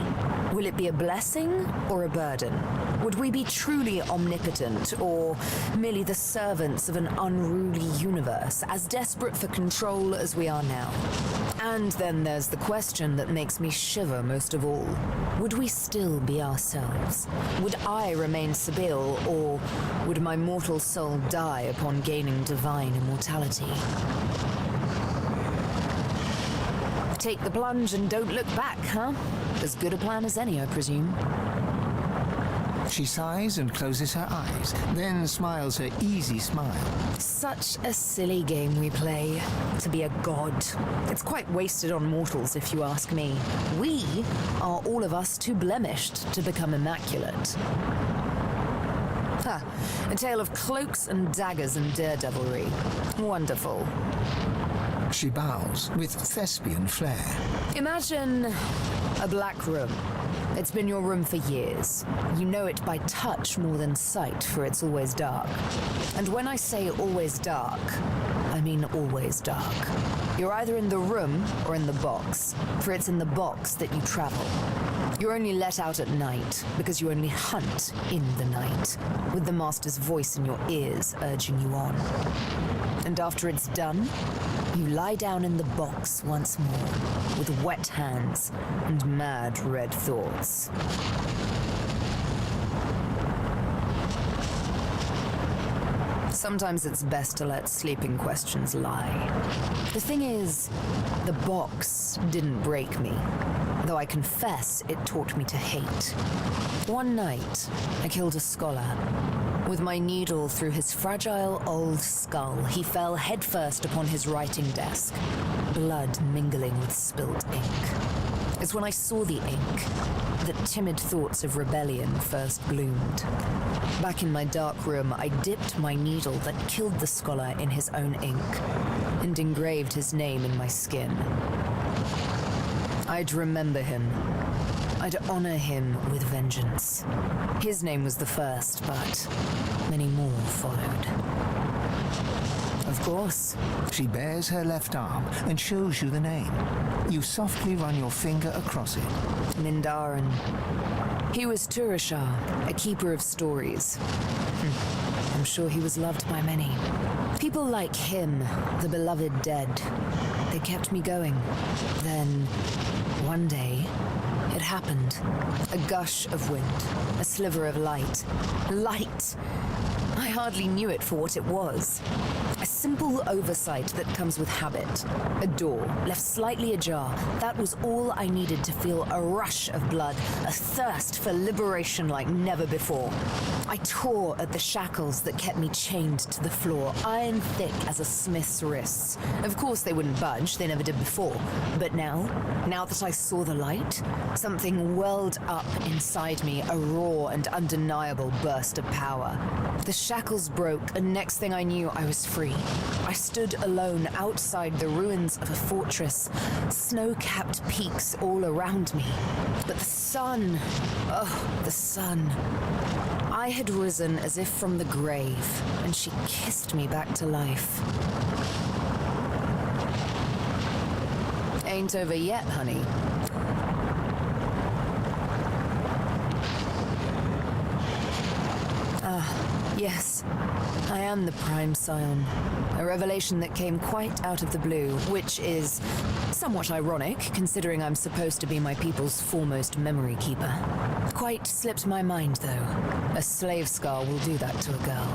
Will it be a blessing or a burden? Would we be truly omnipotent, or merely the servants of an unruly universe, as desperate for control as we are now? And then there's the question that makes me shiver most of all. Would we still be ourselves? Would I remain Sibyl, or would my mortal soul die upon gaining divine immortality? Take the plunge and don't look back, huh? As good a plan as any, I presume. She sighs and closes her eyes, then smiles her easy smile. Such a silly game we play, to be a god. It's quite wasted on mortals, if you ask me. We are all of us too blemished to become immaculate. Ha! A tale of cloaks and daggers and daredevilry. Wonderful. She bows with thespian flair. Imagine a black room. It's been your room for years. You know it by touch more than sight, for it's always dark. And when I say always dark, I mean always dark. You're either in the room or in the box, for it's in the box that you travel. You're only let out at night, because you only hunt in the night, with the master's voice in your ears urging you on. And after it's done, you lie down in the box once more, with wet hands and mad red thoughts. Sometimes it's best to let sleeping questions lie. The thing is, the box didn't break me, though I confess it taught me to hate. One night, I killed a scholar. With my needle through his fragile old skull, he fell headfirst upon his writing desk, blood mingling with spilt ink. It's when I saw the ink that timid thoughts of rebellion first bloomed. Back in my dark room, I dipped my needle that killed the scholar in his own ink and engraved his name in my skin. I'd remember him. I'd honor him with vengeance. His name was the first, but many more followed. Of course. She bares her left arm and shows you the name. You softly run your finger across it. Mindarin. He was Turashar, a keeper of stories. I'm sure he was loved by many. People like him, the beloved dead, they kept me going. Then, one day, it happened. A gush of wind, a sliver of light. Light! I hardly knew it for what it was. A simple oversight that comes with habit. A door, left slightly ajar. That was all I needed to feel a rush of blood, a thirst for liberation like never before. I tore at the shackles that kept me chained to the floor, iron thick as a smith's wrists. Of course they wouldn't budge, they never did before. But now that I saw the light, something welled up inside me, a raw and undeniable burst of power. The shackles broke, and next thing I knew, I was free. I stood alone outside the ruins of a fortress, snow-capped peaks all around me. But the sun, oh, the sun. I had risen as if from the grave, and she kissed me back to life. Ain't over yet, honey. Yes, I am the Prime Scion, a revelation that came quite out of the blue, which is somewhat ironic, considering I'm supposed to be my people's foremost memory keeper. Quite slipped my mind, though. A slave scar will do that to a girl.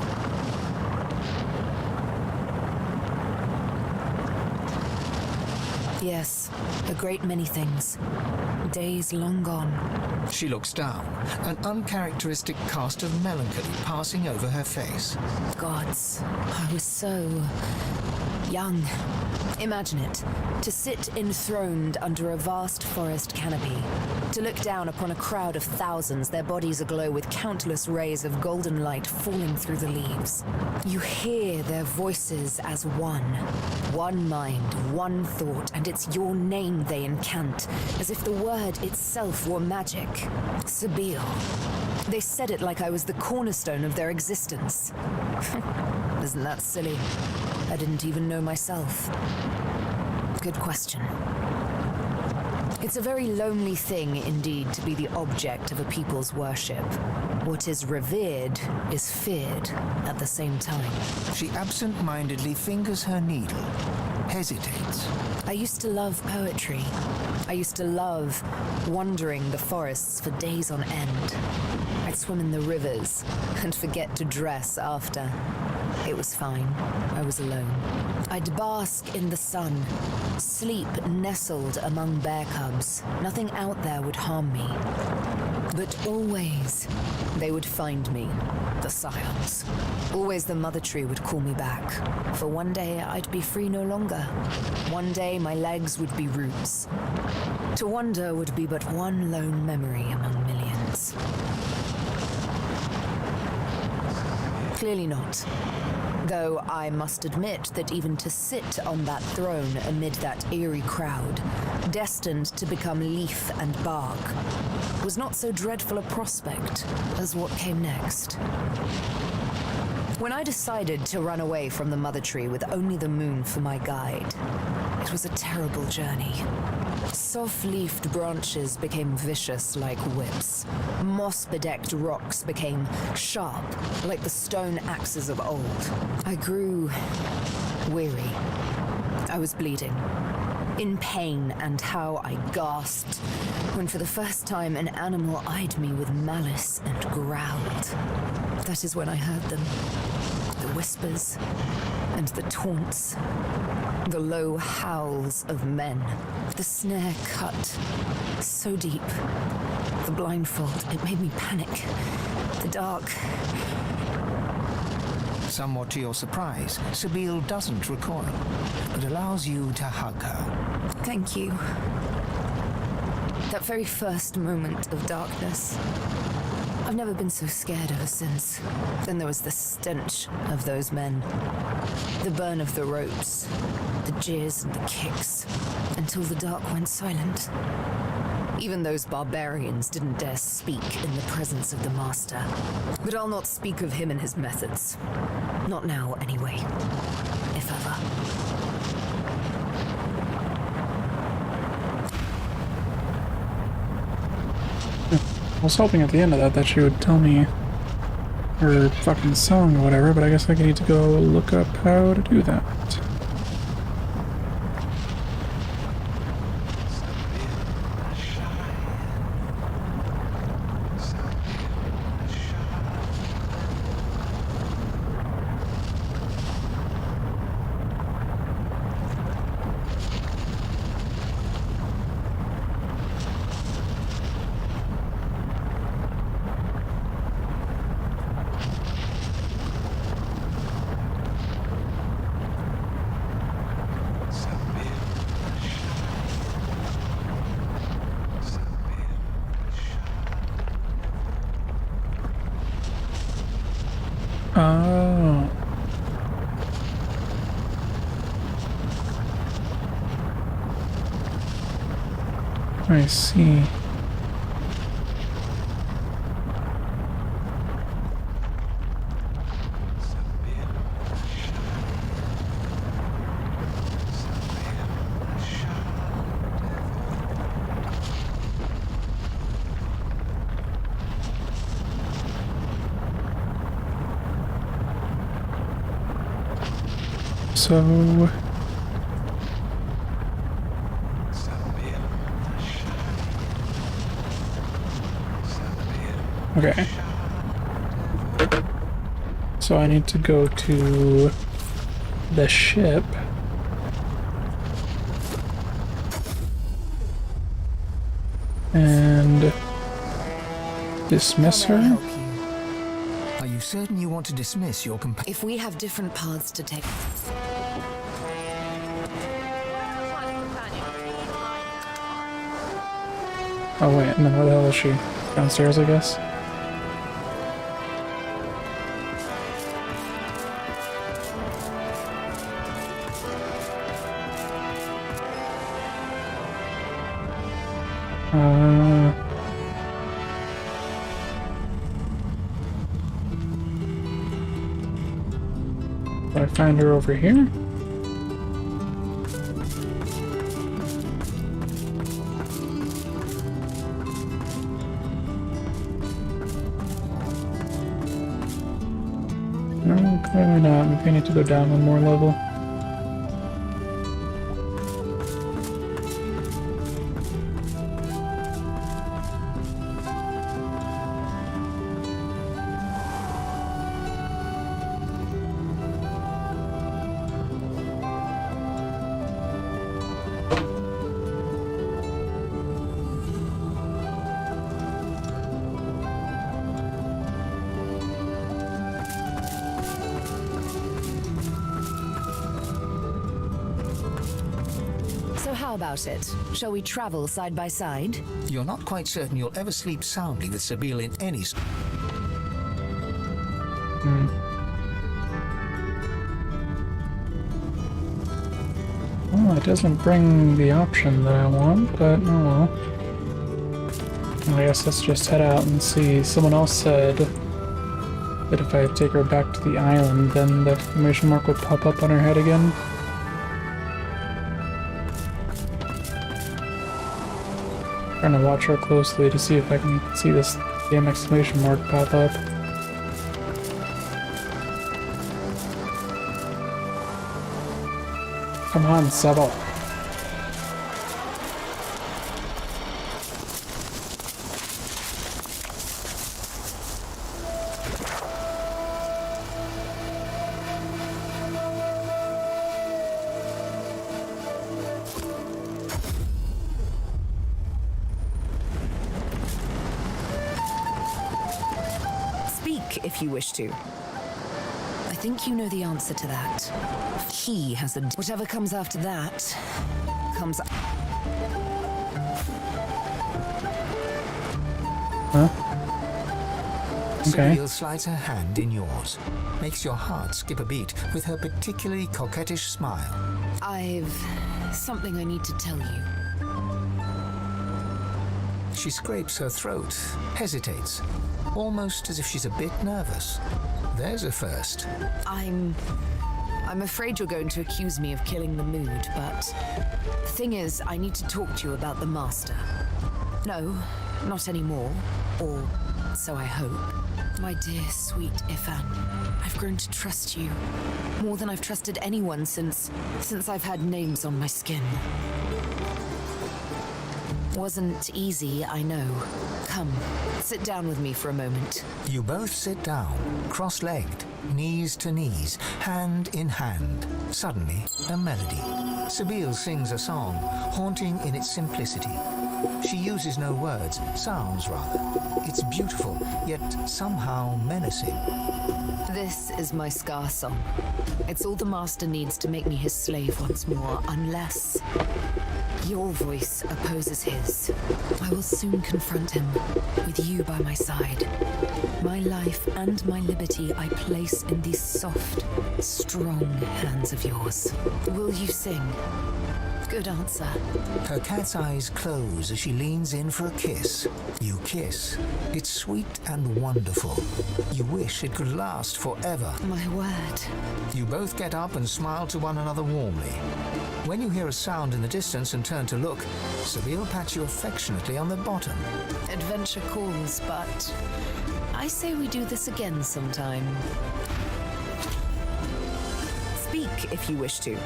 Yes, a great many things. Days long gone. She looks down, an uncharacteristic cast of melancholy passing over her face. Gods, I was so young. Imagine it, to sit enthroned under a vast forest canopy, to look down upon a crowd of thousands, their bodies aglow with countless rays of golden light falling through the leaves. You hear their voices as one. One mind, one thought, and it's your name they incant, as if the word itself were magic. Sabeel. They said it like I was the cornerstone of their existence. Isn't that silly? I didn't even know myself. Good question. It's a very lonely thing indeed to be the object of a people's worship. What is revered is feared at the same time. She absent-mindedly fingers her needle, hesitates. I used to love poetry. I used to love wandering the forests for days on end. I'd swim in the rivers and forget to dress after. It was fine. I was alone. I'd bask in the sun, sleep nestled among bear cubs. Nothing out there would harm me. But always, they would find me, the scions. Always the mother tree would call me back. For one day, I'd be free no longer. One day, my legs would be roots. To wander would be but one lone memory among millions. Clearly not. Though I must admit that even to sit on that throne amid that eerie crowd, destined to become leaf and bark, was not so dreadful a prospect as what came next. When I decided to run away from the mother tree with only the moon for my guide, it was a terrible journey. Soft-leafed branches became vicious like whips. Moss-bedecked rocks became sharp like the stone axes of old. I grew weary. I was bleeding, in pain, and how I gasped when for the first time an animal eyed me with malice and growled. That is when I heard them. The whispers and the taunts. The low howls of men. The snare cut so deep. The blindfold, it made me panic. The dark. Somewhat to your surprise, Sabeel doesn't recoil, but allows you to hug her. Thank you. That very first moment of darkness. I've never been so scared ever since. Then there was the stench of those men. The burn of the ropes. The jeers and the kicks. Until the dark went silent. Even those barbarians didn't dare speak in the presence of the master. But I'll not speak of him and his methods. Not now, anyway. If ever. I was hoping at the end of that she would tell me her fucking song or whatever, but I guess I need to go look up how to do that. Oh. I see. So okay. So I need to go to the ship. And dismiss her? Are you certain you want to dismiss your companion? If we have different paths to take... Oh wait, and then where the hell is she? Downstairs, I guess? Do I find her over here? No, clearly not. Maybe I need to go down one more level. So how about it? Shall we travel side by side? You're not quite certain you'll ever sleep soundly with Sabine in any... Well, it doesn't bring the option that I want, but oh well. I guess let's just head out and see. Someone else said that if I take her back to the island, then the exclamation mark would pop up on her head again. Trying to watch her closely to see if I can see this damn exclamation mark pop up. Come on, Sebel. Speak if you wish to. I think you know the answer to that. He has a... Whatever comes after that comes... Huh? Okay. Sabine slides her hand in yours, makes your heart skip a beat with her particularly coquettish smile. I've something I need to tell you. She scrapes her throat, hesitates, almost as if she's a bit nervous. There's a first. I'm afraid you're going to accuse me of killing the mood, but the thing is, I need to talk to you about the Master. No, not anymore, or so I hope. My dear, sweet Ifan, I've grown to trust you more than I've trusted anyone since I've had names on my skin. Wasn't easy, I know. Come, sit down with me for a moment. You both sit down, cross-legged, knees to knees, hand in hand. Suddenly, a melody. Sabine sings a song, haunting in its simplicity. She uses no words, sounds rather. It's beautiful, yet somehow menacing. This is my Scar song. It's all the Master needs to make me his slave once more, unless your voice opposes his. I will soon confront him, with you by my side. My life and my liberty I place in these soft, strong hands of yours. Will you sing? Good answer. Her cat's eyes close as she leans in for a kiss. You kiss. It's sweet and wonderful. You wish it could last forever. My word. You both get up and smile to one another warmly. When you hear a sound in the distance and turn to look, Sabine pats you affectionately on the bottom. Adventure calls, but I say we do this again sometime. Speak if you wish to.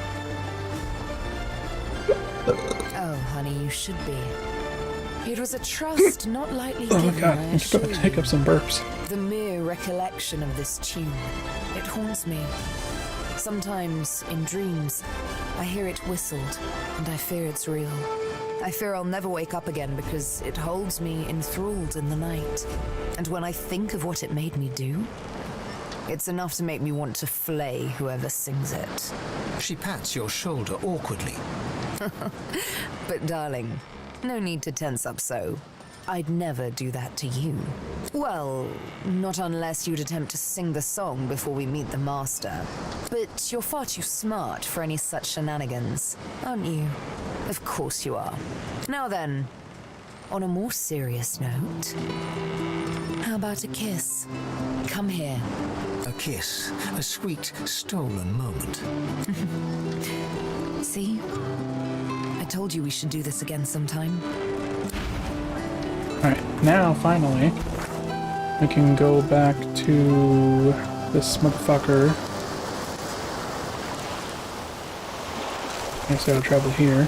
Oh, honey, you should be. It was a trust not lightly Oh given, god, I let's go assure you. hiccups and burps. The mere recollection of this tune, it haunts me. Sometimes, in dreams, I hear it whistled, and I fear it's real. I fear I'll never wake up again because it holds me enthralled in the night. And when I think of what it made me do, it's enough to make me want to flay whoever sings it. She pats your shoulder awkwardly. But darling, no need to tense up so. I'd never do that to you. Well, not unless you'd attempt to sing the song before we meet the master. But you're far too smart for any such shenanigans, aren't you? Of course you are. Now then, on a more serious note, how about a kiss? Come here. A kiss, a sweet, stolen moment. See? I told you we should do this again sometime. Alright, now finally, we can go back to this motherfucker. I guess I'll travel here.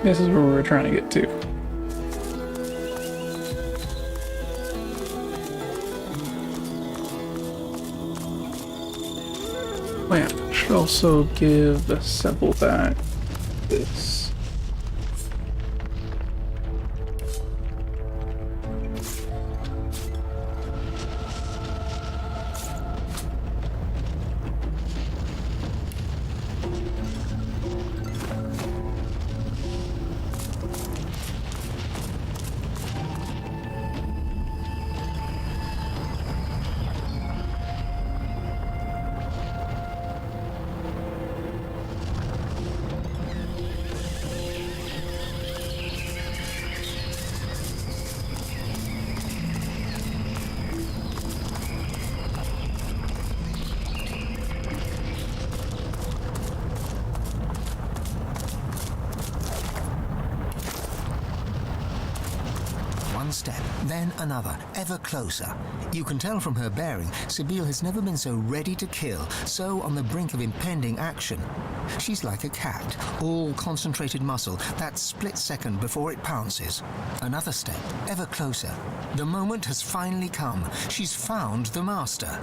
This is where we're trying to get to. Lamp should also give the Seville back this. One step, then another, ever closer. You can tell from her bearing, Sabine has never been so ready to kill, so on the brink of impending action. She's like a cat, all concentrated muscle, that split second before it pounces. Another step, ever closer. The moment has finally come. She's found the master.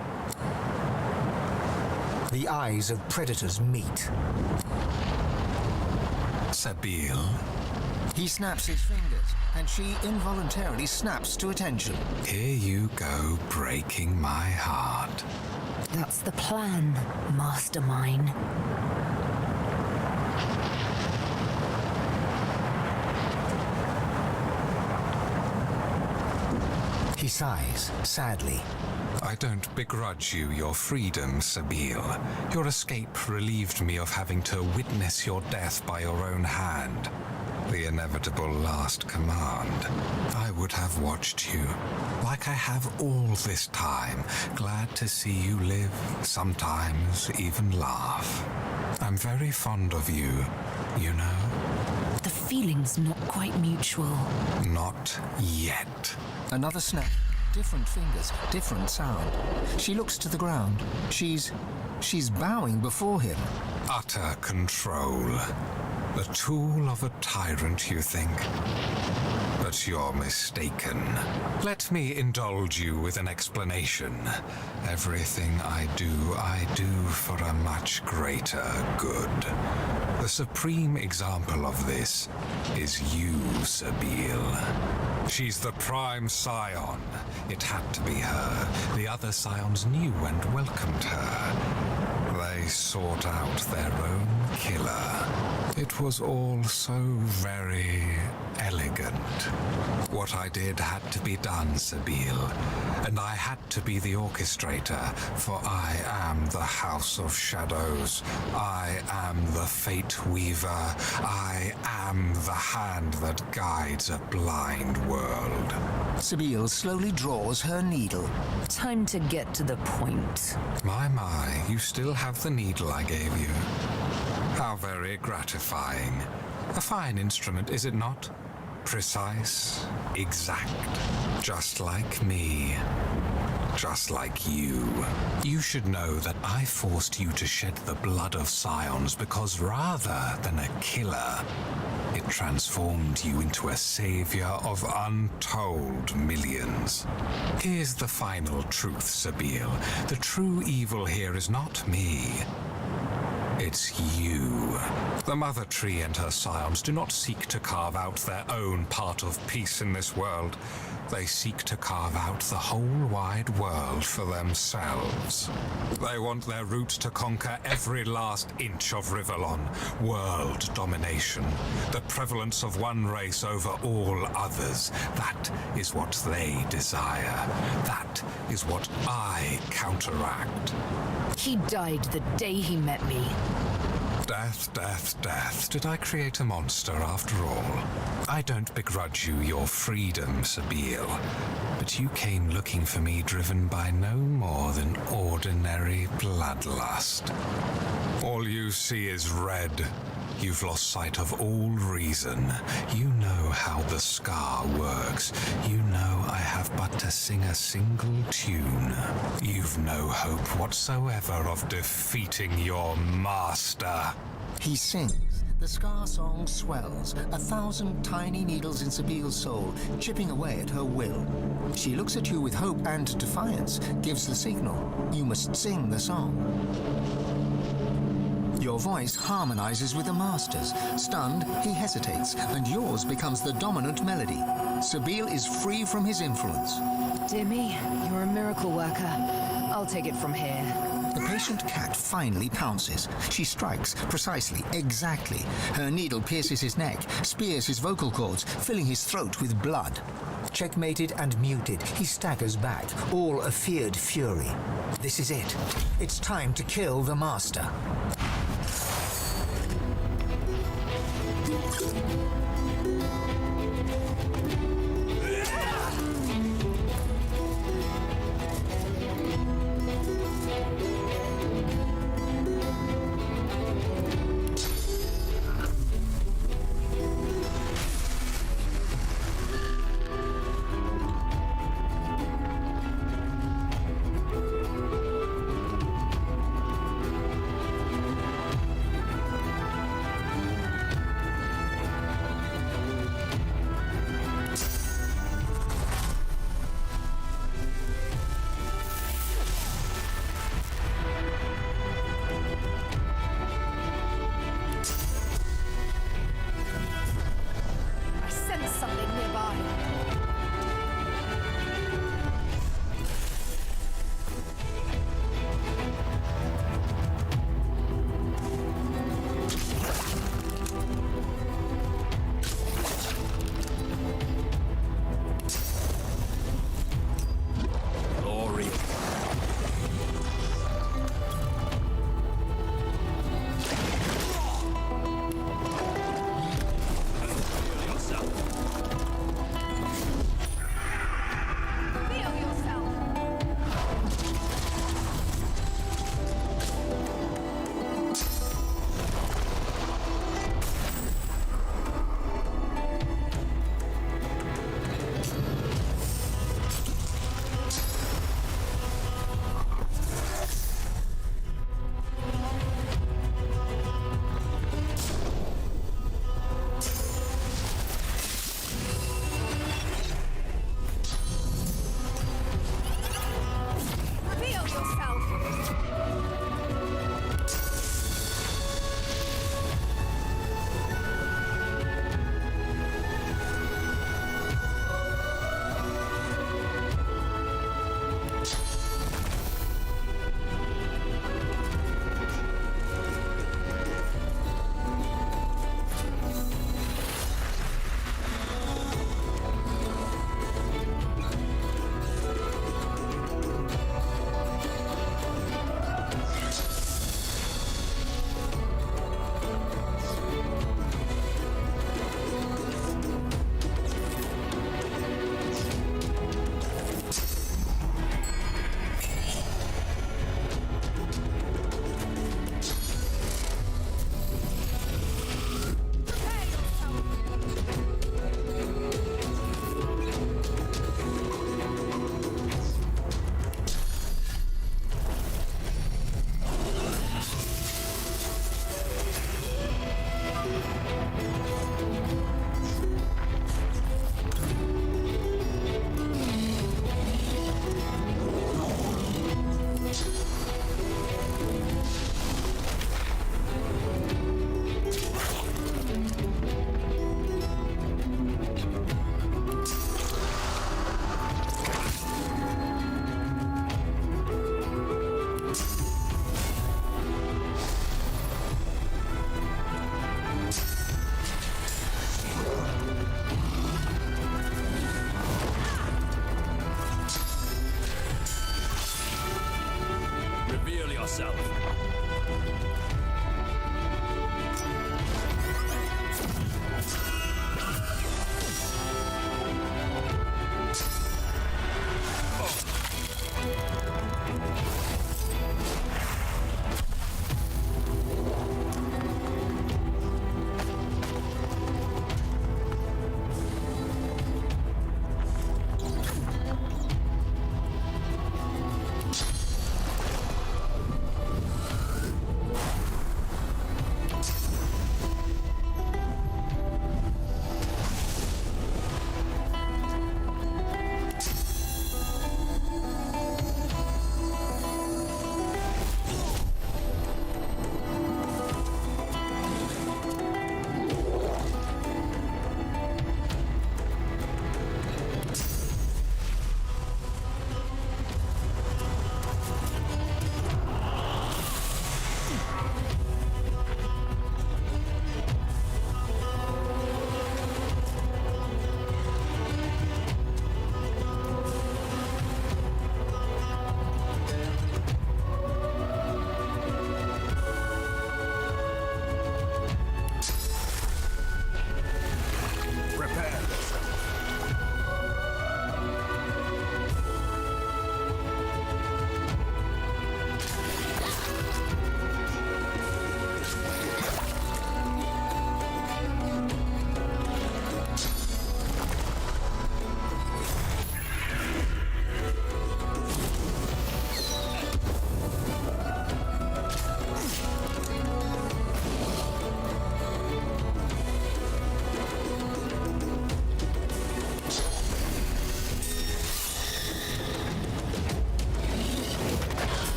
The eyes of predators meet. Sabine? He snaps his fingers, and she involuntarily snaps to attention. Here you go, breaking my heart. That's the plan, mastermind. He sighs, sadly. I don't begrudge you your freedom, Sabine. Your escape relieved me of having to witness your death by your own hand. The inevitable last command. I would have watched you, like I have all this time, glad to see you live, sometimes even laugh. I'm very fond of you, you know? The feeling's not quite mutual. Not yet. Another snap. Different fingers, different sound. She looks to the ground. She's bowing before him. Utter control. The tool of a tyrant, you think? But you're mistaken. Let me indulge you with an explanation. Everything I do for a much greater good. The supreme example of this is you, Sabine. She's the prime scion. It had to be her. The other scions knew and welcomed her. They sought out their own killer. It was all so very elegant. What I did had to be done, Sabine, and I had to be the orchestrator, for I am the House of Shadows. I am the Fate Weaver. I am the hand that guides a blind world. Sabine slowly draws her needle. Time to get to the point. My, you still have the needle I gave you. How very gratifying. A fine instrument, is it not? Precise, exact, just like me. Just like you. You should know that I forced you to shed the blood of scions because rather than a killer, it transformed you into a savior of untold millions. Here's the final truth, Sabine. The true evil here is not me. It's you. The Mother Tree and her scions do not seek to carve out their own part of peace in this world. They seek to carve out the whole wide world for themselves. They want their roots to conquer every last inch of Rivellon. World domination. The prevalence of one race over all others. That is what they desire. That is what I counteract. He died the day he met me. Death, death, death. Did I create a monster after all? I don't begrudge you your freedom, Sabine, but you came looking for me driven by no more than ordinary bloodlust. All you see is red. You've lost sight of all reason. You know how the scar works. You know I have but to sing a single tune. You've no hope whatsoever of defeating your master. He sings. The scar song swells, 1,000 tiny needles in Sabile's soul, chipping away at her will. She looks at you with hope and defiance, gives the signal. You must sing the song. Your voice harmonizes with the master's. Stunned, he hesitates, and yours becomes the dominant melody. Sabile is free from his influence. Dear me, you're a miracle worker. I'll take it from here. The patient cat finally pounces. She strikes, precisely, exactly. Her needle pierces his neck, spears his vocal cords, filling his throat with blood. Checkmated and muted, he staggers back, all a feared fury. This is it. It's time to kill the master. yourself.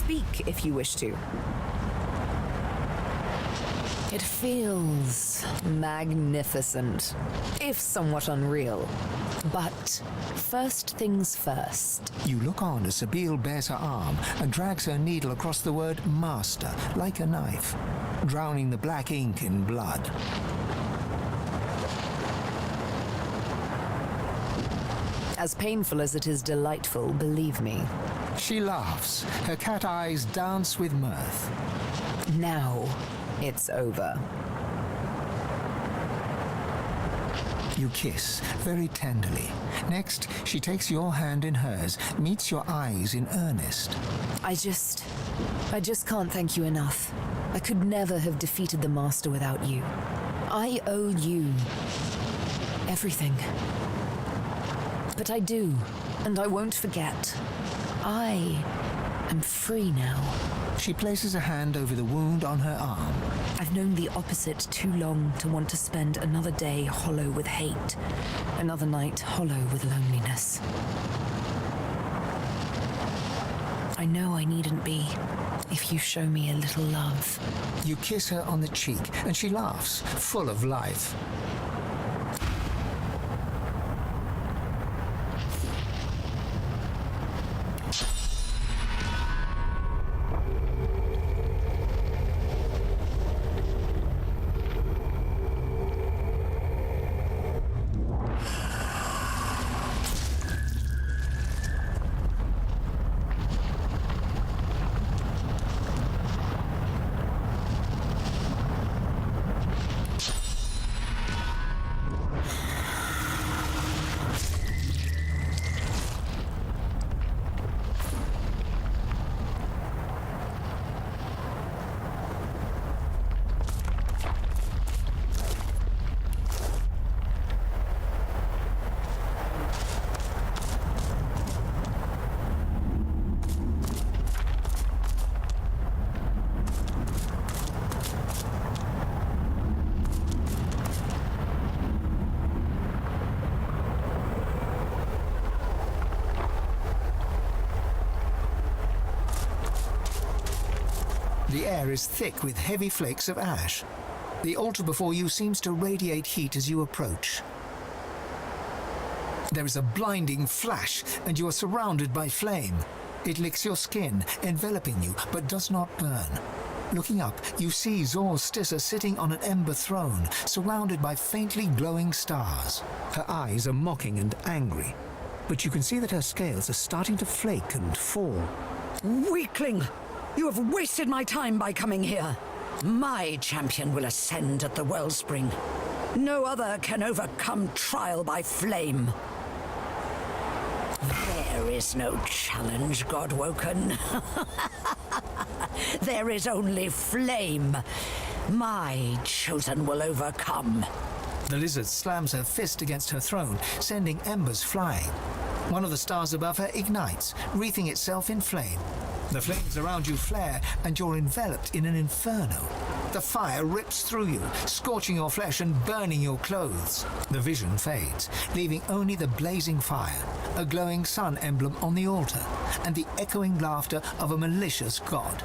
Speak if you wish to. It feels magnificent, if somewhat unreal. But first things first. You look on as Sabine bares her arm and drags her needle across the word master like a knife, drowning the black ink in blood. As painful as it is delightful, believe me. She laughs. Her cat eyes dance with mirth. Now, it's over. You kiss, very tenderly. Next, she takes your hand in hers, meets your eyes in earnest. I just can't thank you enough. I could never have defeated the Master without you. I owe you everything. But I do, and I won't forget. I am free now. She places a hand over the wound on her arm. I've known the opposite too long to want to spend another day hollow with hate, another night hollow with loneliness. I know I needn't be, if you show me a little love. You kiss her on the cheek, and she laughs, full of life. The air is thick with heavy flakes of ash. The altar before you seems to radiate heat as you approach. There is a blinding flash, and you are surrounded by flame. It licks your skin, enveloping you, but does not burn. Looking up, you see Zor Stissa sitting on an ember throne, surrounded by faintly glowing stars. Her eyes are mocking and angry, but you can see that her scales are starting to flake and fall. Weakling! You have wasted my time by coming here. My champion will ascend at the wellspring. No other can overcome trial by flame. There is no challenge, Godwoken. There is only flame. My chosen will overcome. The lizard slams her fist against her throne, sending embers flying. One of the stars above her ignites, wreathing itself in flame. The flames around you flare, and you're enveloped in an inferno. The fire rips through you, scorching your flesh and burning your clothes. The vision fades, leaving only the blazing fire, a glowing sun emblem on the altar, and the echoing laughter of a malicious god.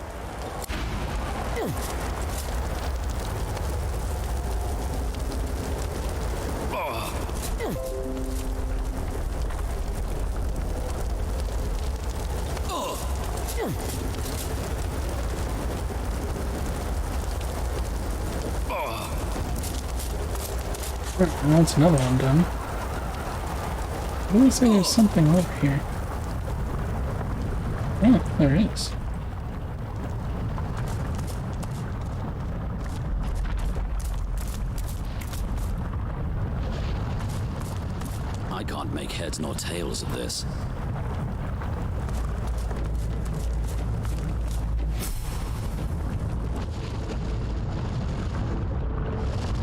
And that's another one done. I want to say there's something over here. Oh, there is. I can't make heads nor tails of this.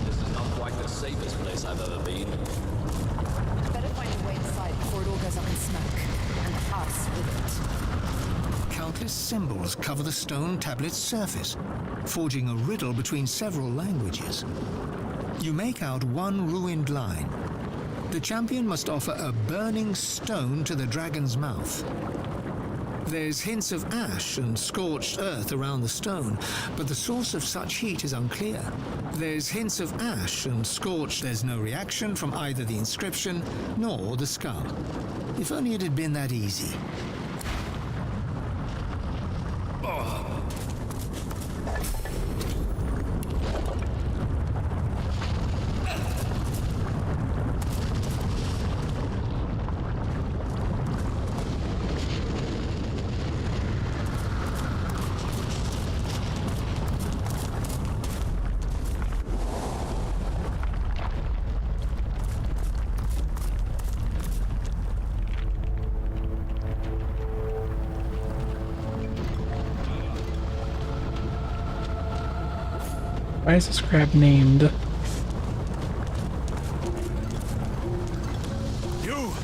This is not quite the safest place I've ever been. Better find a way inside before it all goes up in smoke. And us with it. Countless symbols cover the stone tablet's surface, forging a riddle between several languages. You make out one ruined line. The champion must offer a burning stone to the dragon's mouth. There's hints of ash and scorched earth around the stone, but the source of such heat is unclear. There's hints of ash and scorched. There's no reaction from either the inscription nor the skull. If only it had been that easy. Why is this crab named? You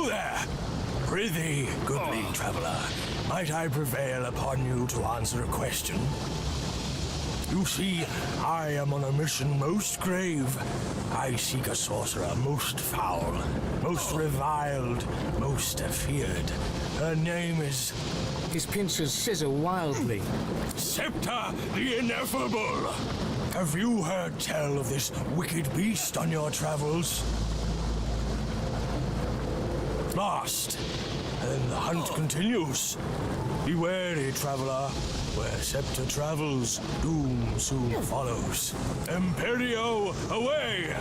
there! Prithee, goodly traveler, might I prevail upon you to answer a question? You see, I am on a mission most grave. I seek a sorcerer most foul, most reviled, most feared. Her name is... His pincers scissor wildly. Scepter the Ineffable! Have you heard tell of this wicked beast on your travels? Lost. And the hunt continues. Be wary, traveler. Where Scepter travels, doom soon follows. Imperio, away!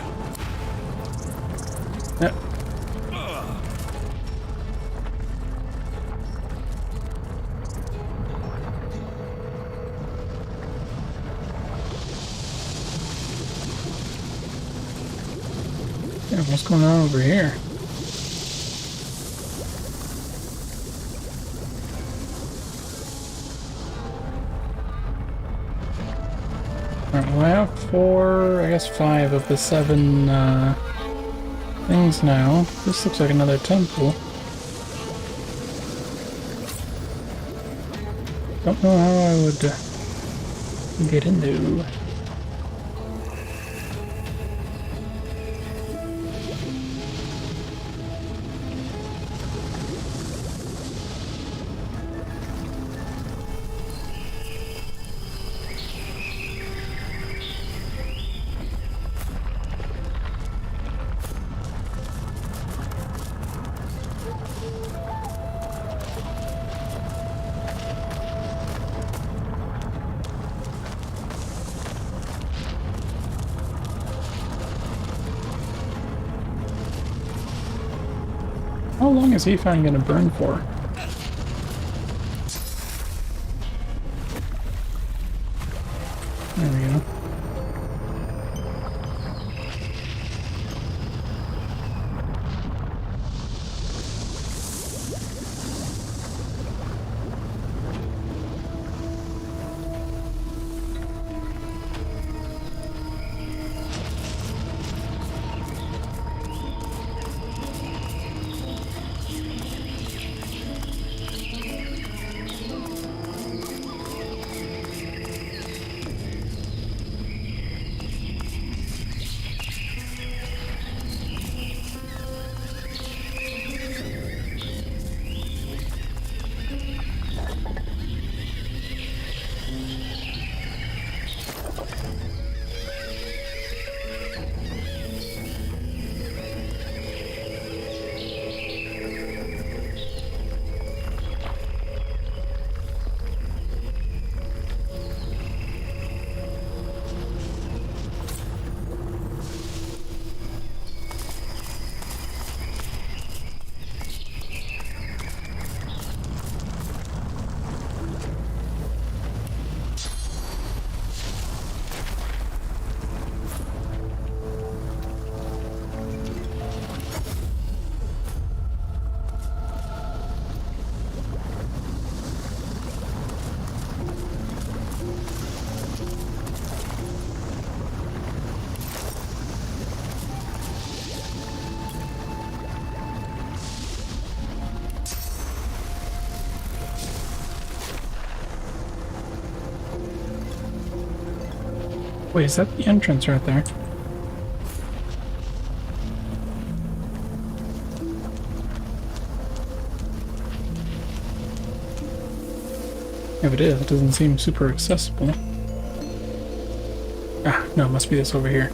Yeah, what's going on over here? Alright, well I have 4, I guess 5 of the 7 things now. This looks like another temple. Don't know how I would get into. How long is he finally gonna burn for? There we go. Wait, is that the entrance right there? If it is, it doesn't seem super accessible. Ah, no, it must be this over here.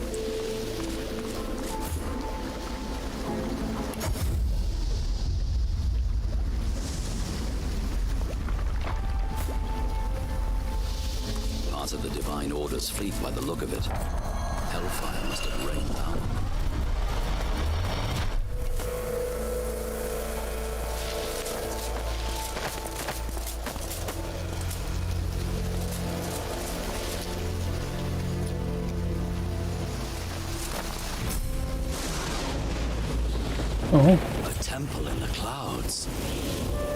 Part of the Divine Order's fleet by the look of it. Hellfire must have rained down. Oh. A temple in the clouds.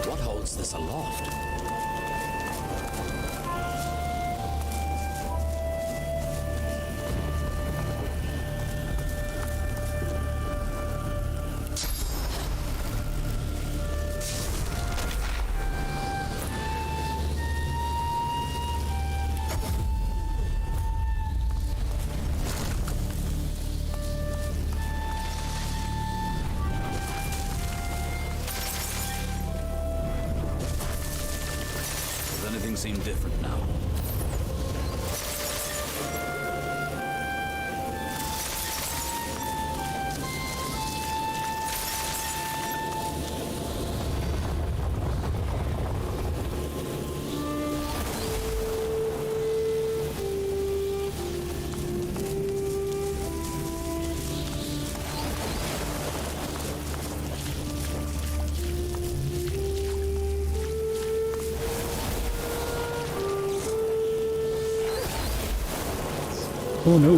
What holds this aloft? Anything seem different now? Oh no.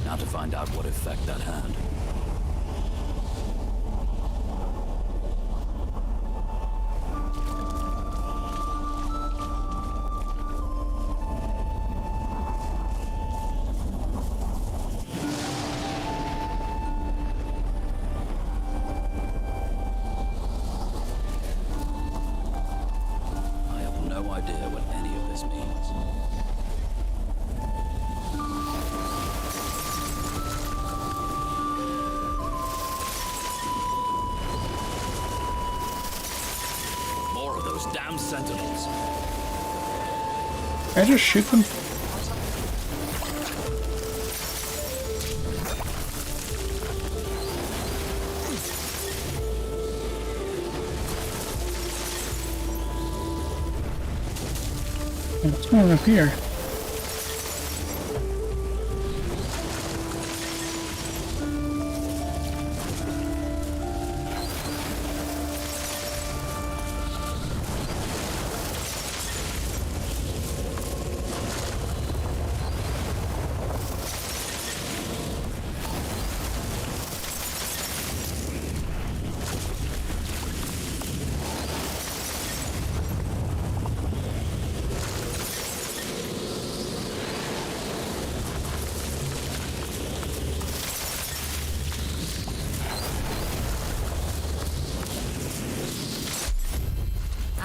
Now to find out what effect that had. No idea what any of this means. More of those damn sentinels. Can I just shoot them? What's going on up here?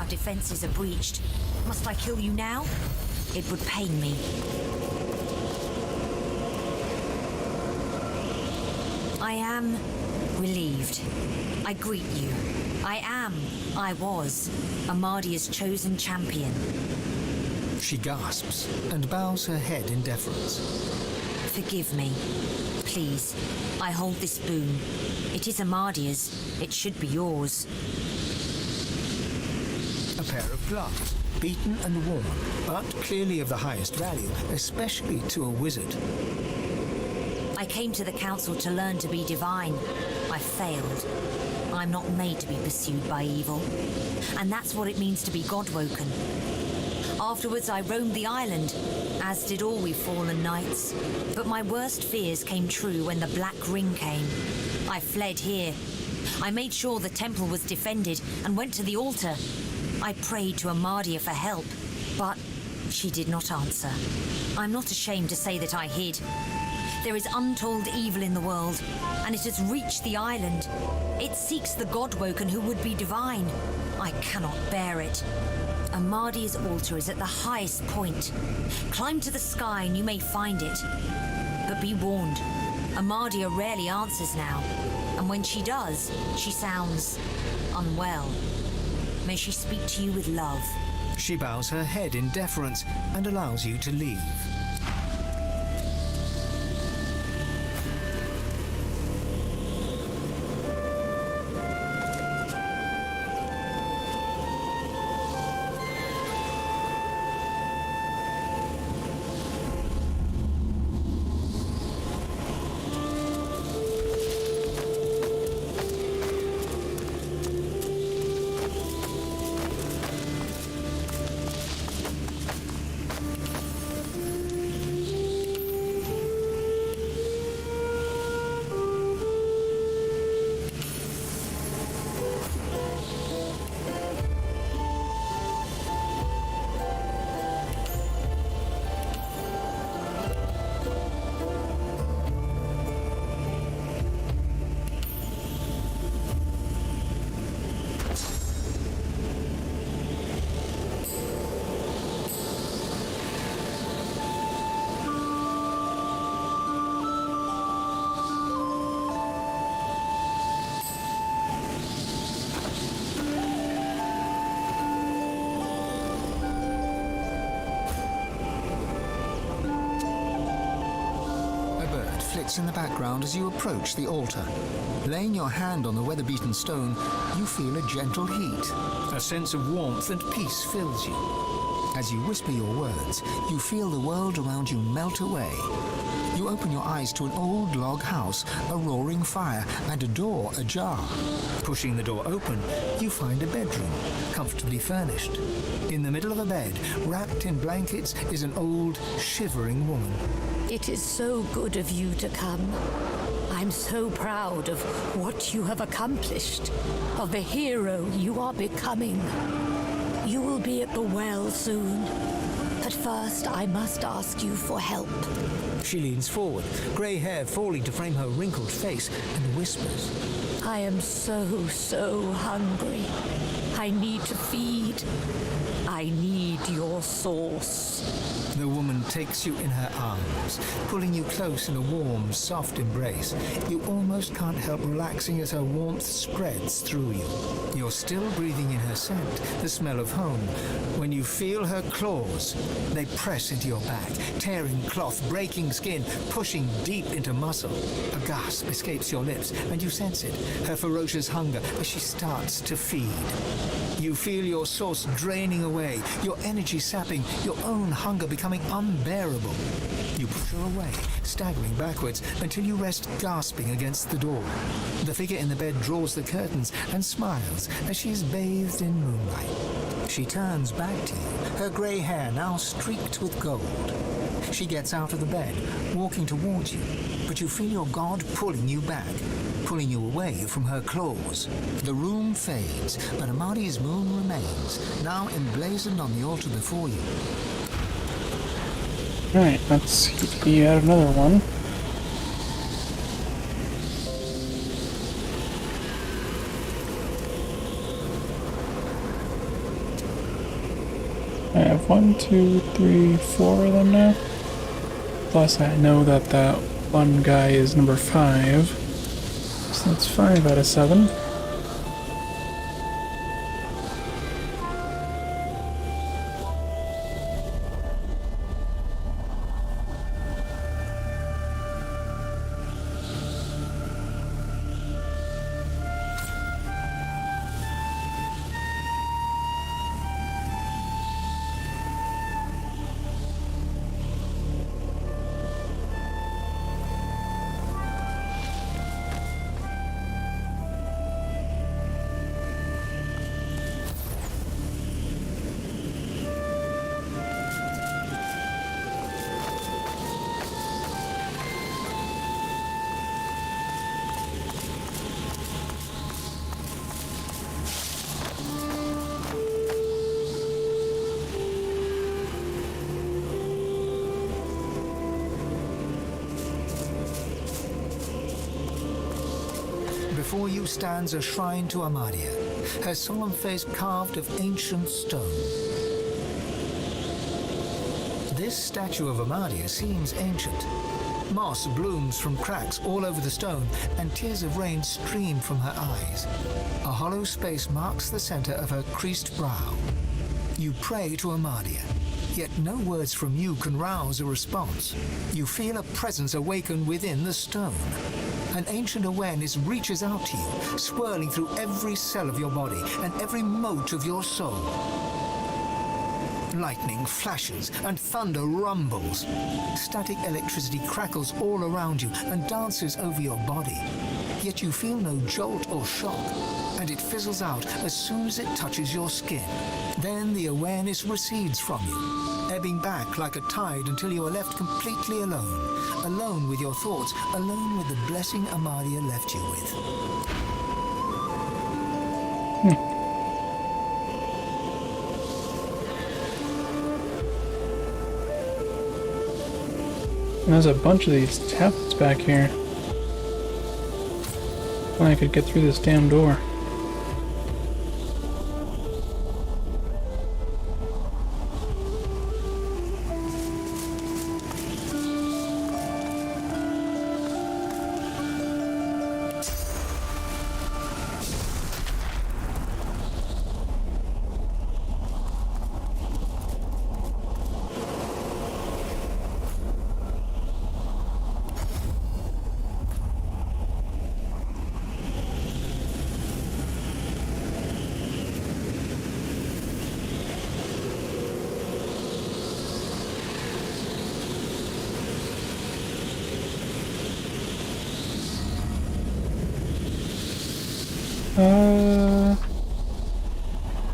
Defenses are breached. Must I kill you now? It would pain me. I am relieved. I greet you. I was Amadia's chosen champion. She gasps and bows her head in deference. Forgive me. Please. I hold this boon. It is Amadia's. It should be yours. A pair of gloves, beaten and worn, but clearly of the highest value, especially to a wizard. I came to the council to learn to be divine. I failed. I'm not made to be pursued by evil. And that's what it means to be God-woken. Afterwards, I roamed the island, as did all we fallen knights. But my worst fears came true when the Black Ring came. I fled here. I made sure the temple was defended and went to the altar. I prayed to Amadia for help, but she did not answer. I'm not ashamed to say that I hid. There is untold evil in the world, and it has reached the island. It seeks the God-woken who would be divine. I cannot bear it. Amadia's altar is at the highest point. Climb to the sky and you may find it. But be warned, Amadia rarely answers now. And when she does, she sounds unwell. May she speak to you with love. She bows her head in deference and allows you to leave. Flits in the background as you approach the altar. Laying your hand on the weather-beaten stone, you feel a gentle heat. A sense of warmth and peace fills you. As you whisper your words, you feel the world around you melt away. You open your eyes to an old log house, a roaring fire, and a door ajar. Pushing the door open, you find a bedroom, comfortably furnished. In the middle of a bed, wrapped in blankets, is an old, shivering woman. It is so good of you to come. I'm so proud of what you have accomplished, of the hero you are becoming. You will be at the well soon. But first, I must ask you for help. She leans forward, grey hair falling to frame her wrinkled face, and whispers. I am so hungry. I need to feed. I need your sauce. The woman takes you in her arms, pulling you close in a warm, soft embrace. You almost can't help relaxing as her warmth spreads through you. You're still breathing in her scent, the smell of home, when you feel her claws. They press into your back, tearing cloth, breaking skin, pushing deep into muscle. A gasp escapes your lips, and you sense it, her ferocious hunger as she starts to feed. You feel your source draining away, your energy sapping, your own hunger becoming unbearable. You push her away, staggering backwards until you rest gasping against the door. The figure in the bed draws the curtains and smiles as she is bathed in moonlight. She turns back to you, her grey hair now streaked with gold. She gets out of the bed, walking towards you, but you feel your god pulling you back, pulling you away from her claws. The room fades, but Amadi's moon remains, now emblazoned on the altar before you. Alright, let's see, add another one. I have 1, 2, 3, 4 of them now. Plus I know that that one guy is number 5. So that's 5 out of 7. Before you stands a shrine to Amadia, her solemn face carved of ancient stone. This statue of Amadia seems ancient. Moss blooms from cracks all over the stone, and tears of rain stream from her eyes. A hollow space marks the center of her creased brow. You pray to Amadia, yet no words from you can rouse a response. You feel a presence awaken within the stone. An ancient awareness reaches out to you, swirling through every cell of your body and every mote of your soul. Lightning flashes and thunder rumbles. Static electricity crackles all around you and dances over your body. Yet you feel no jolt or shock, and it fizzles out as soon as it touches your skin. Then the awareness recedes from you, ebbing back like a tide until you are left completely alone. Alone with your thoughts, alone with the blessing Amadia left you with. There's a bunch of these tablets back here. Well, I could get through this damn door.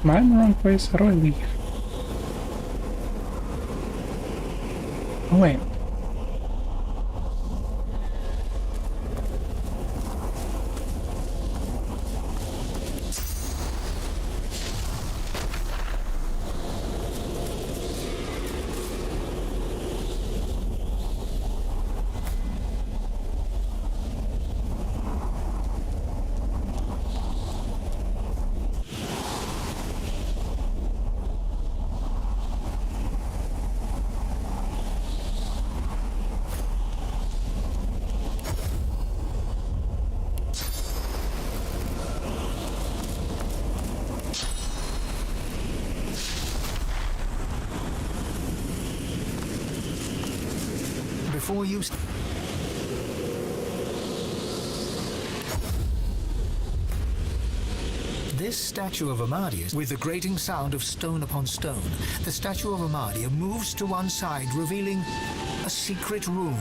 Am I in the wrong place? How do I leave? Oh wait. Before you... This statue of Amadia, with the grating sound of stone upon stone, the statue of Amadia moves to one side, revealing a secret room.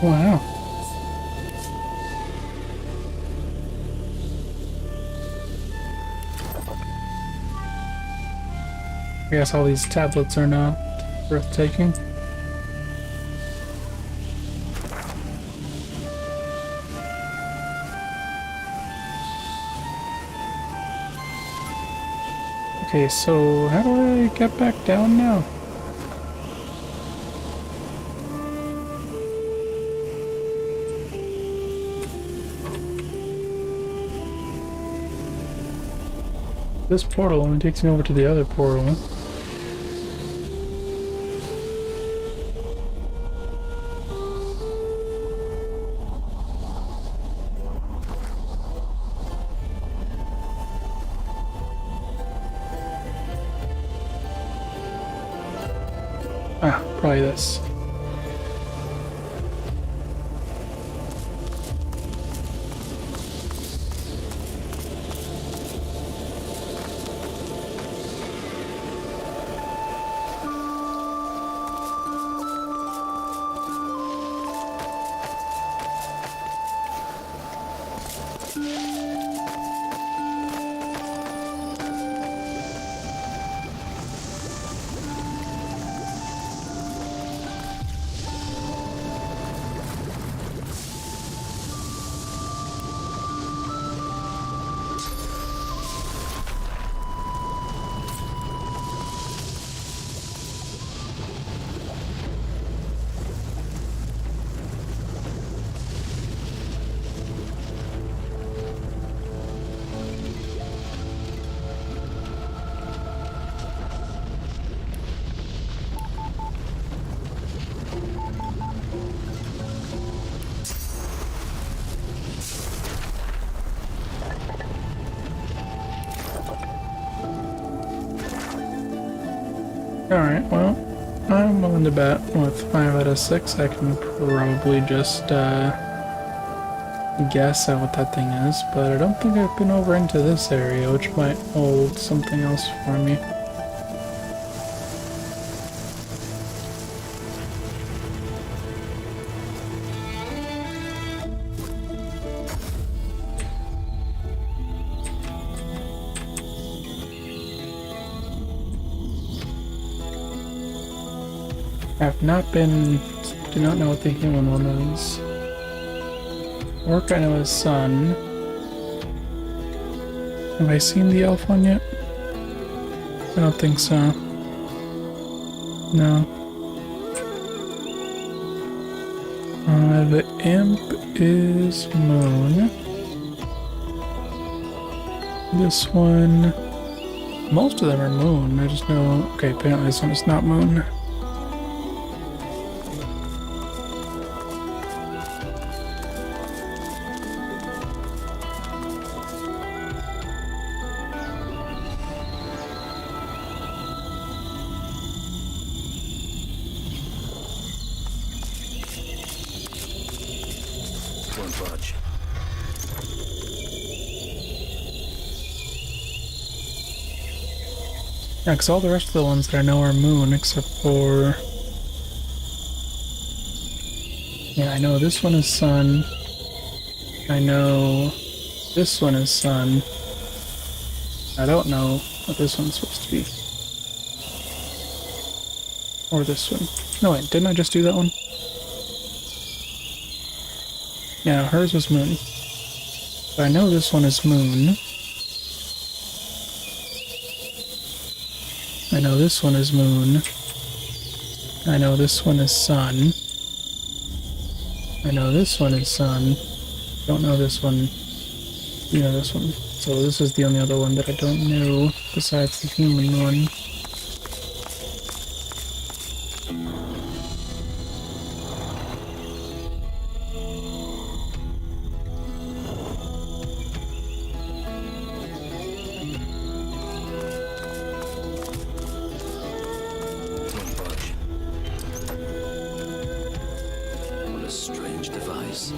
Wow. I guess all these tablets are not worth taking. Okay, so how do I get back down now? This portal only takes me over to the other portal. Ah, probably this. Alright, well, I'm willing to bet with 5 out of 6 I can probably just guess at what that thing is, but I don't think I've been over into this area, which might hold something else for me. I've not been... do not know what the human one is. Orc I know is sun. Have I seen the elf one yet? I don't think so. No. The imp is moon. This one... most of them are moon. I just know... okay, apparently this one is not moon. Won't budge. Yeah, because all the rest of the ones that I know are moon, except for... yeah, I know this one is sun. I know this one is sun. I don't know what this one's supposed to be. Or this one. No, wait, didn't I just do that one? Yeah, hers was moon. So I know this one is moon. I know this one is moon. I know this one is sun. I know this one is sun. Don't know this one. You know this one. So this is the only other one that I don't know besides the human one. What a strange device.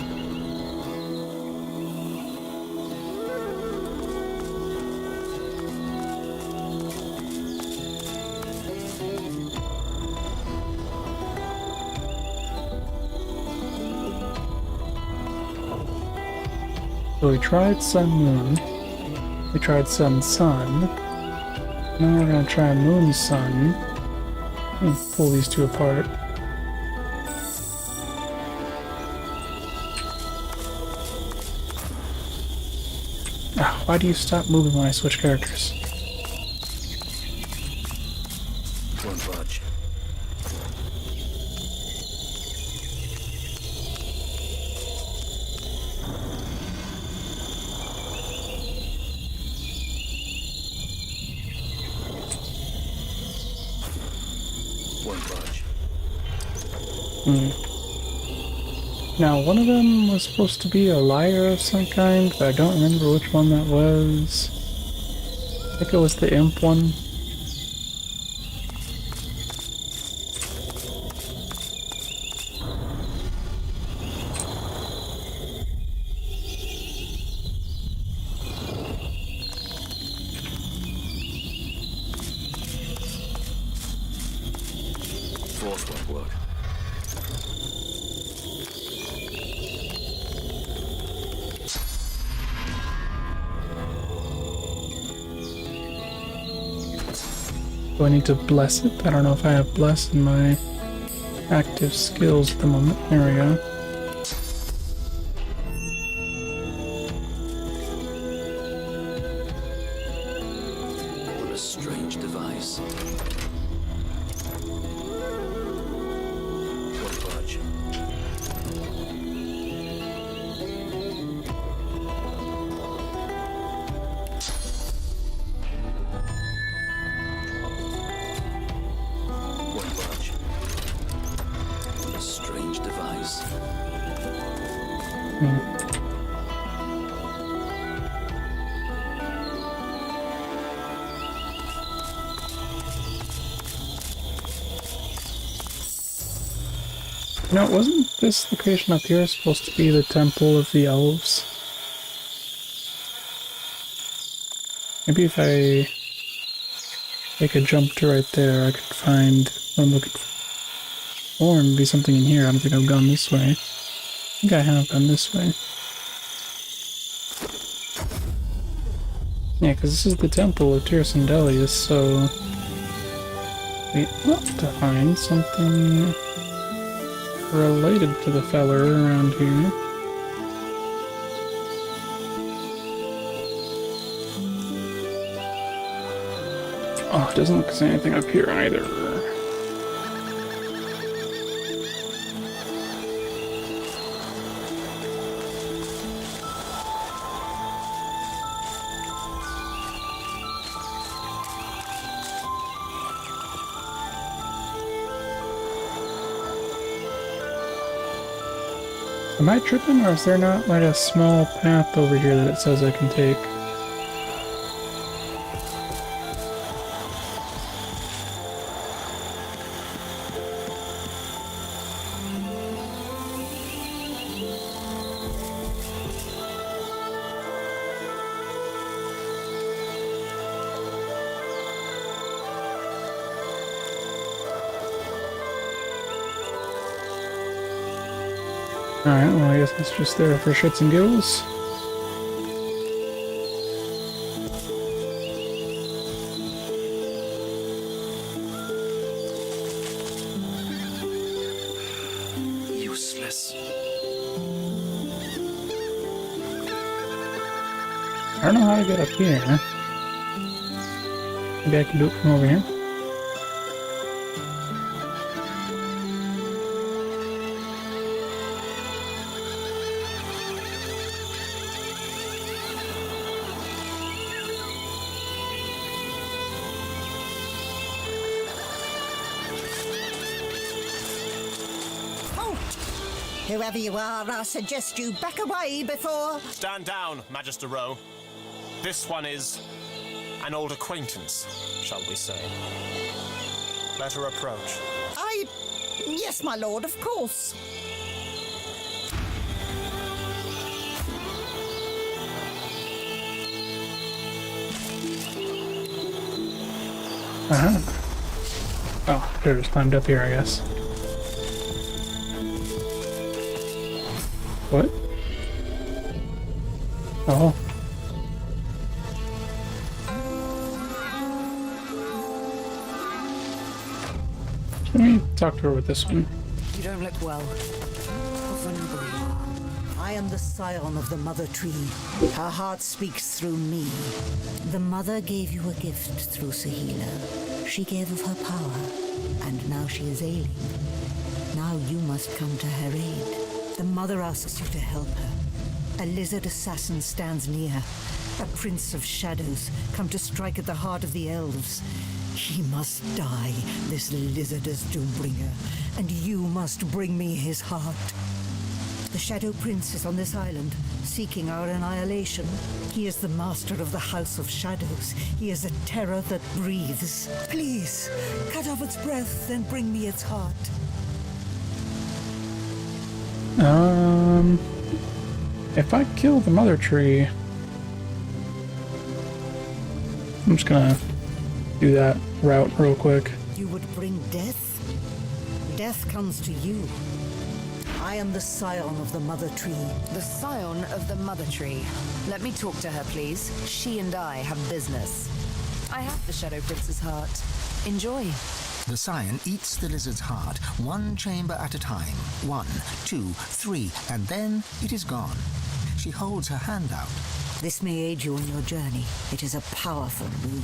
So we tried sun moon. We tried sun sun. Now we're gonna try moon sun. And pull these two apart. Ah, why do you stop moving when I switch characters? Won't budge. Won't budge. Now, one of them was supposed to be a liar of some kind, but I don't remember which one that was. I think it was the imp one. Force won't work. Do I need to bless it? I don't know if I have bless in my active skills at the moment. There we go. What a strange device. Won't budge. Won't budge. What a strange device. Now, wasn't this location up here supposed to be the Temple of the Elves? Maybe if I take a jump to right there, I could find what I'm looking for. Or maybe something in here. I don't think I've gone this way. I think I have gone this way. Yeah, because this is the Temple of Tirasandelius, so we ought to find something related to the feller around here. Oh, it doesn't look like there's anything up here either. Am I tripping, or is there not like a small path over here that it says I can take? Alright, well I guess it's just there for shits and giggles. Useless. I don't know how to get up here. Maybe I can do it from over here. Whoever you are, I suggest you back away before... Stand down, Magister Rowe. This one is an old acquaintance, shall we say. Let her approach. Yes, my lord, of course. Uh-huh. Oh, should have just climbed up here, I guess. What? Oh. Let me talk to her with this one. You don't look well. How vulnerable you are. I am the scion of the Mother Tree. Her heart speaks through me. The Mother gave you a gift through Sahila. She gave of her power, and now she is ailing. Now you must come to her aid. The Mother asks you to help her. A lizard assassin stands near. A prince of shadows, come to strike at the heart of the elves. He must die, this lizard as Doombringer, and you must bring me his heart. The Shadow Prince is on this island, seeking our annihilation. He is the master of the House of Shadows. He is a terror that breathes. Please, cut off its breath and bring me its heart. If I kill the Mother Tree, I'm just gonna do that route real quick. You would bring death? Death comes to you. I am the scion of the Mother Tree. The scion of the Mother Tree. Let me talk to her, please. She and I have business. I have the Shadow Prince's heart. Enjoy. The scion eats the lizard's heart, one chamber at a time. 1, 2, 3, and then it is gone. She holds her hand out. This may aid you on your journey. It is a powerful rune.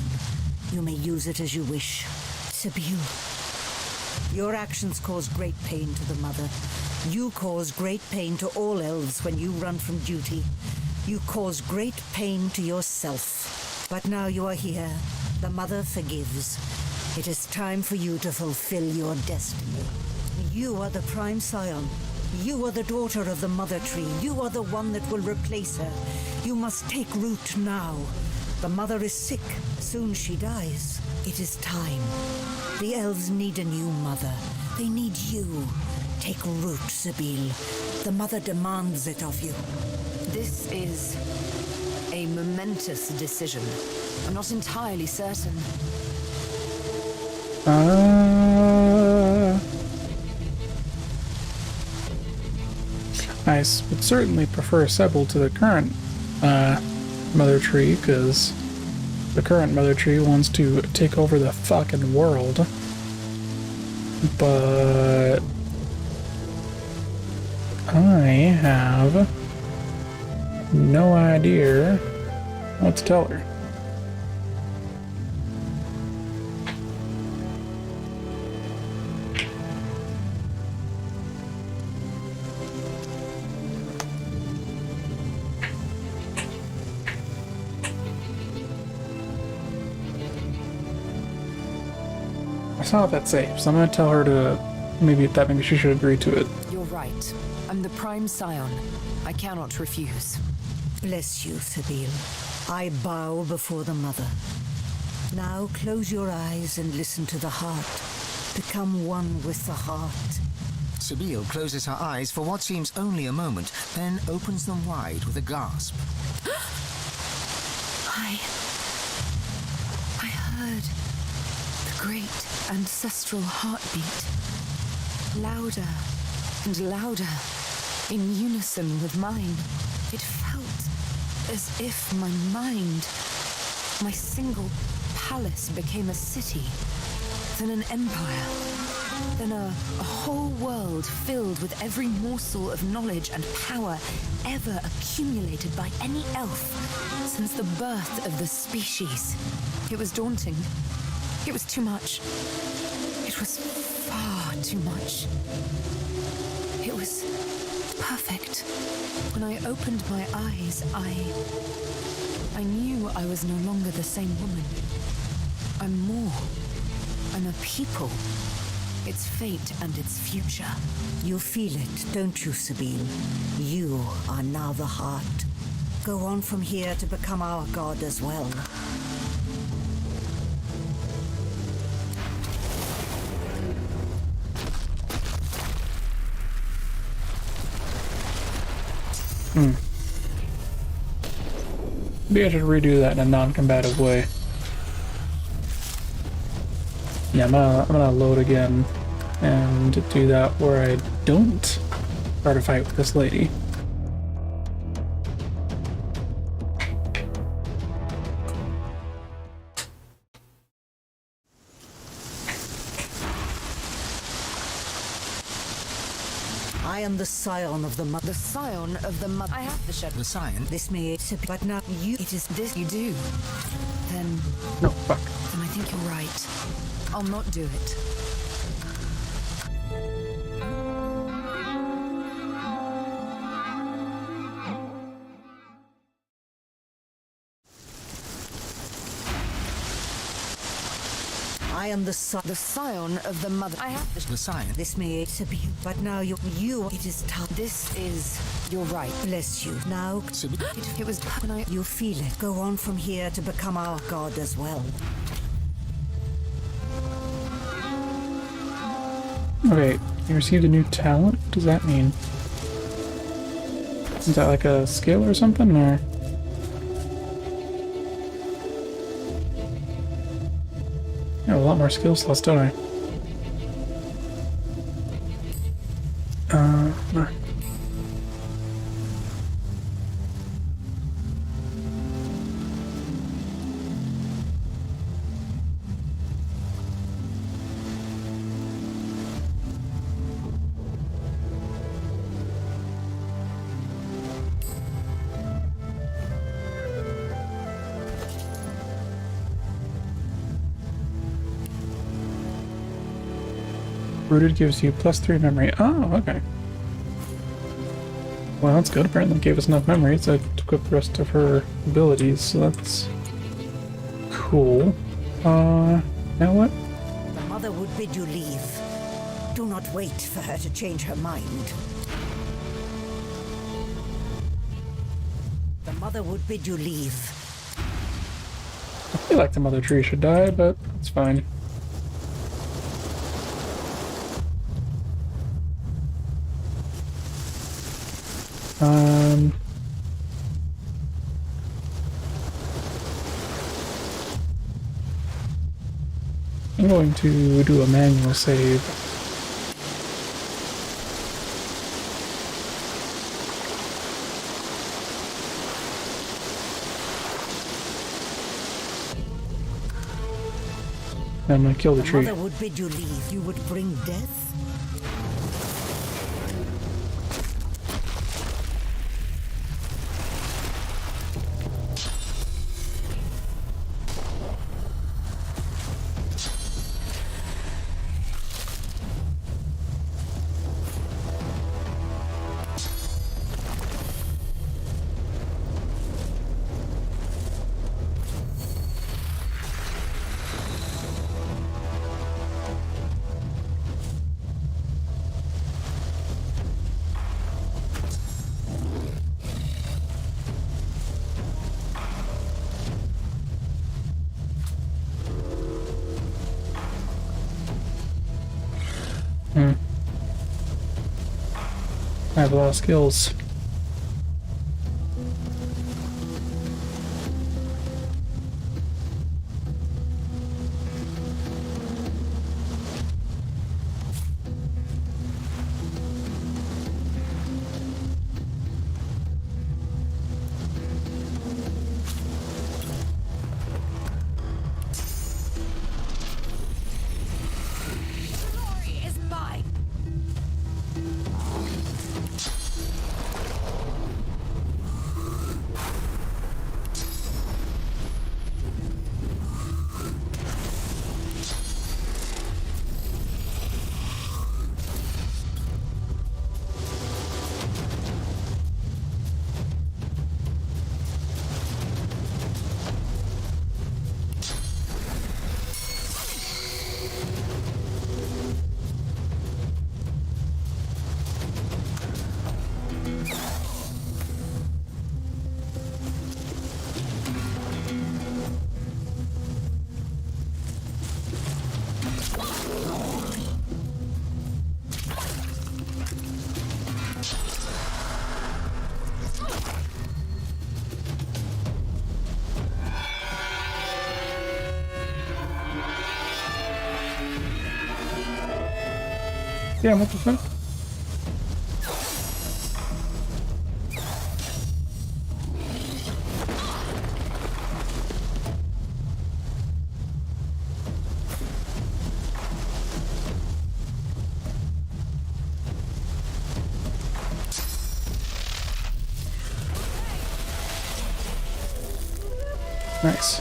You may use it as you wish. Subdue. Your actions cause great pain to the Mother. You cause great pain to all elves when you run from duty. You cause great pain to yourself. But now you are here. The Mother forgives. It is time for you to fulfill your destiny. You are the prime scion. You are the daughter of the Mother Tree. You are the one that will replace her. You must take root now. The mother is sick. Soon she dies. It is time. The elves need a new mother. They need you. Take root, Sabine. The mother demands it of you. This is a momentous decision. I'm not entirely certain. I would certainly prefer Sebel to the current Mother Tree, because the current Mother Tree wants to take over the fucking world. But I have no idea what to tell her. I saw that save, so I'm gonna tell her to maybe she should agree to it. You're right. I'm the prime scion. I cannot refuse. Bless you, Sabine. I bow before the mother. Now close your eyes and listen to the heart. Become one with the heart. Sabine closes her eyes for what seems only a moment, then opens them wide with a gasp. I heard the great ancestral heartbeat. Louder and louder, in unison with mine. It felt as if my mind, my single palace became a city, then an empire, then a whole world filled with every morsel of knowledge and power ever accumulated by any elf since the birth of the species. It was daunting. It was too much. It was far too much. It was perfect. When I opened my eyes, I knew I was no longer the same woman. I'm more. I'm a people. Its fate and its future. You feel it, don't you, Sabine? You are now the heart. Go on from here to become our god as well. Maybe I should redo that in a non-combative way. Yeah, I'm gonna load again and do that where I don't start a fight with this lady. I am the scion of the mother. The scion of the mother. I have the shed. The scion? This may but now you. It is this you do. Then. No, fuck. Then I think you're right. I'll not do it. I am the scion of the mother. I have the scion. This may be, but now you. It is tough. This is. You're right. Bless you. Now it was when I. You feel it. Go on from here to become our god as well. Okay, you received a new talent? What does that mean? Is that like a skill or something, or? I have a lot more skill slots, don't I? No. Rooted gives you +3 memory. Oh, okay. Well, that's good. Apparently it gave us enough memory to equip the rest of her abilities, so that's cool. Now what? The mother would bid you leave. Do not wait for her to change her mind. The mother would bid you leave. I feel like the mother tree should die, but it's fine. I'm going to do a manual save. I'm gonna kill the tree. Mother would bid you leave. You would bring death? I have a lot of skills. Yeah, what the fuck? Nice.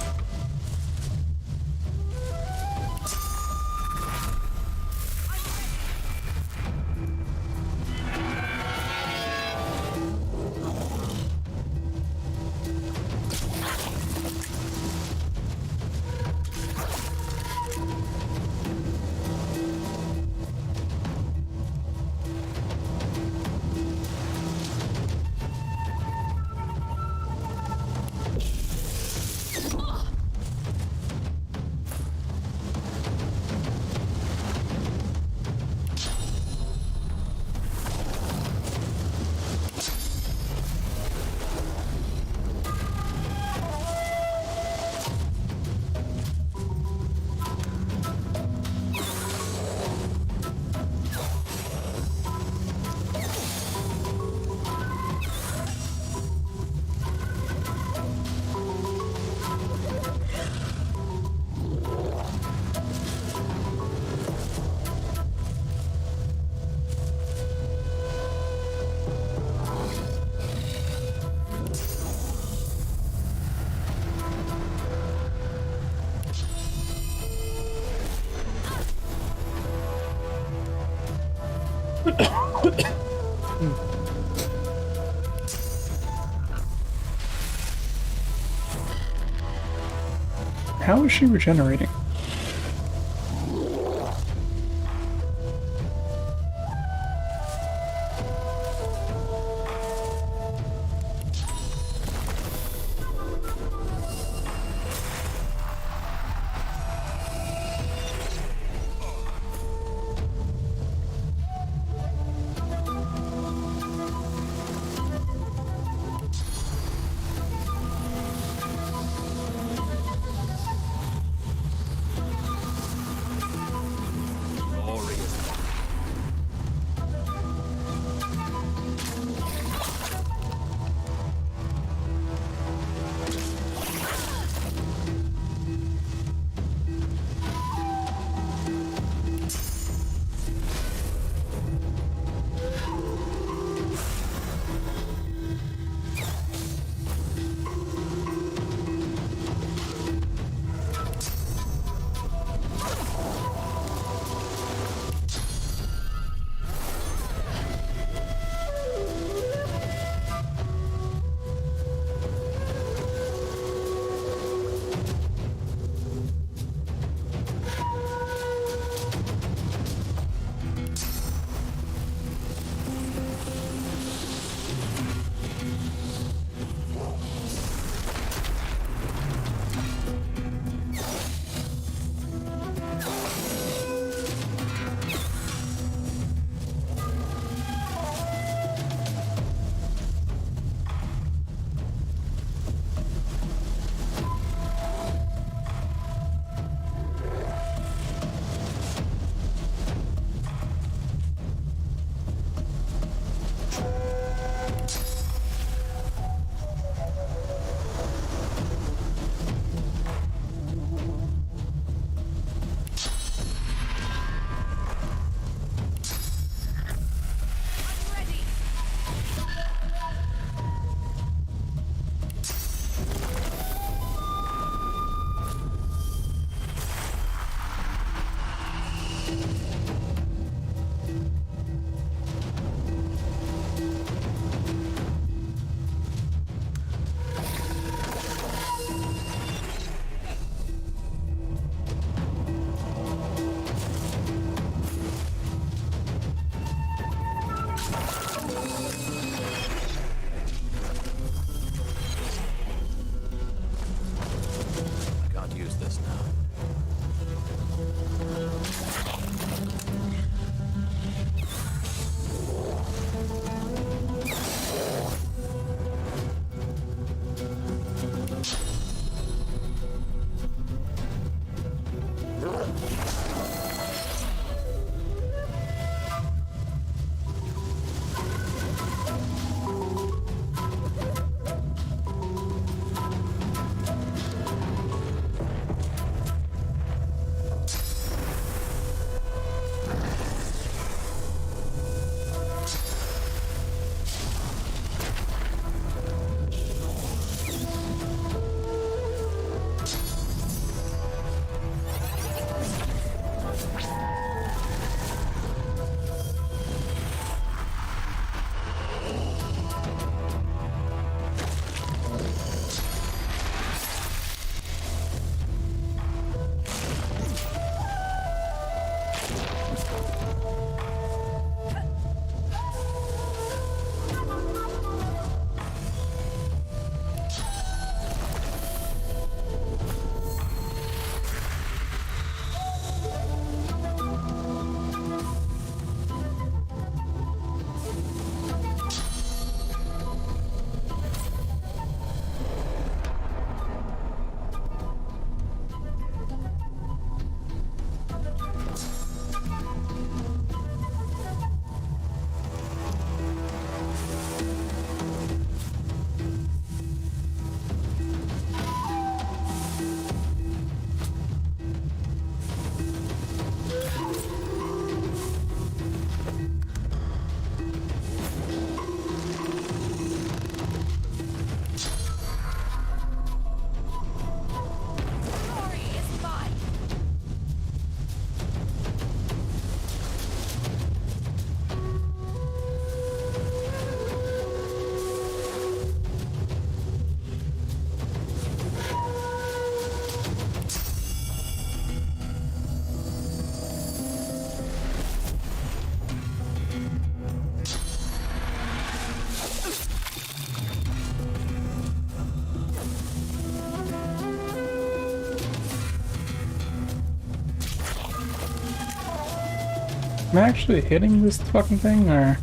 How is she regenerating? Am I actually hitting this fucking thing, or...?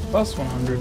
Plus 100.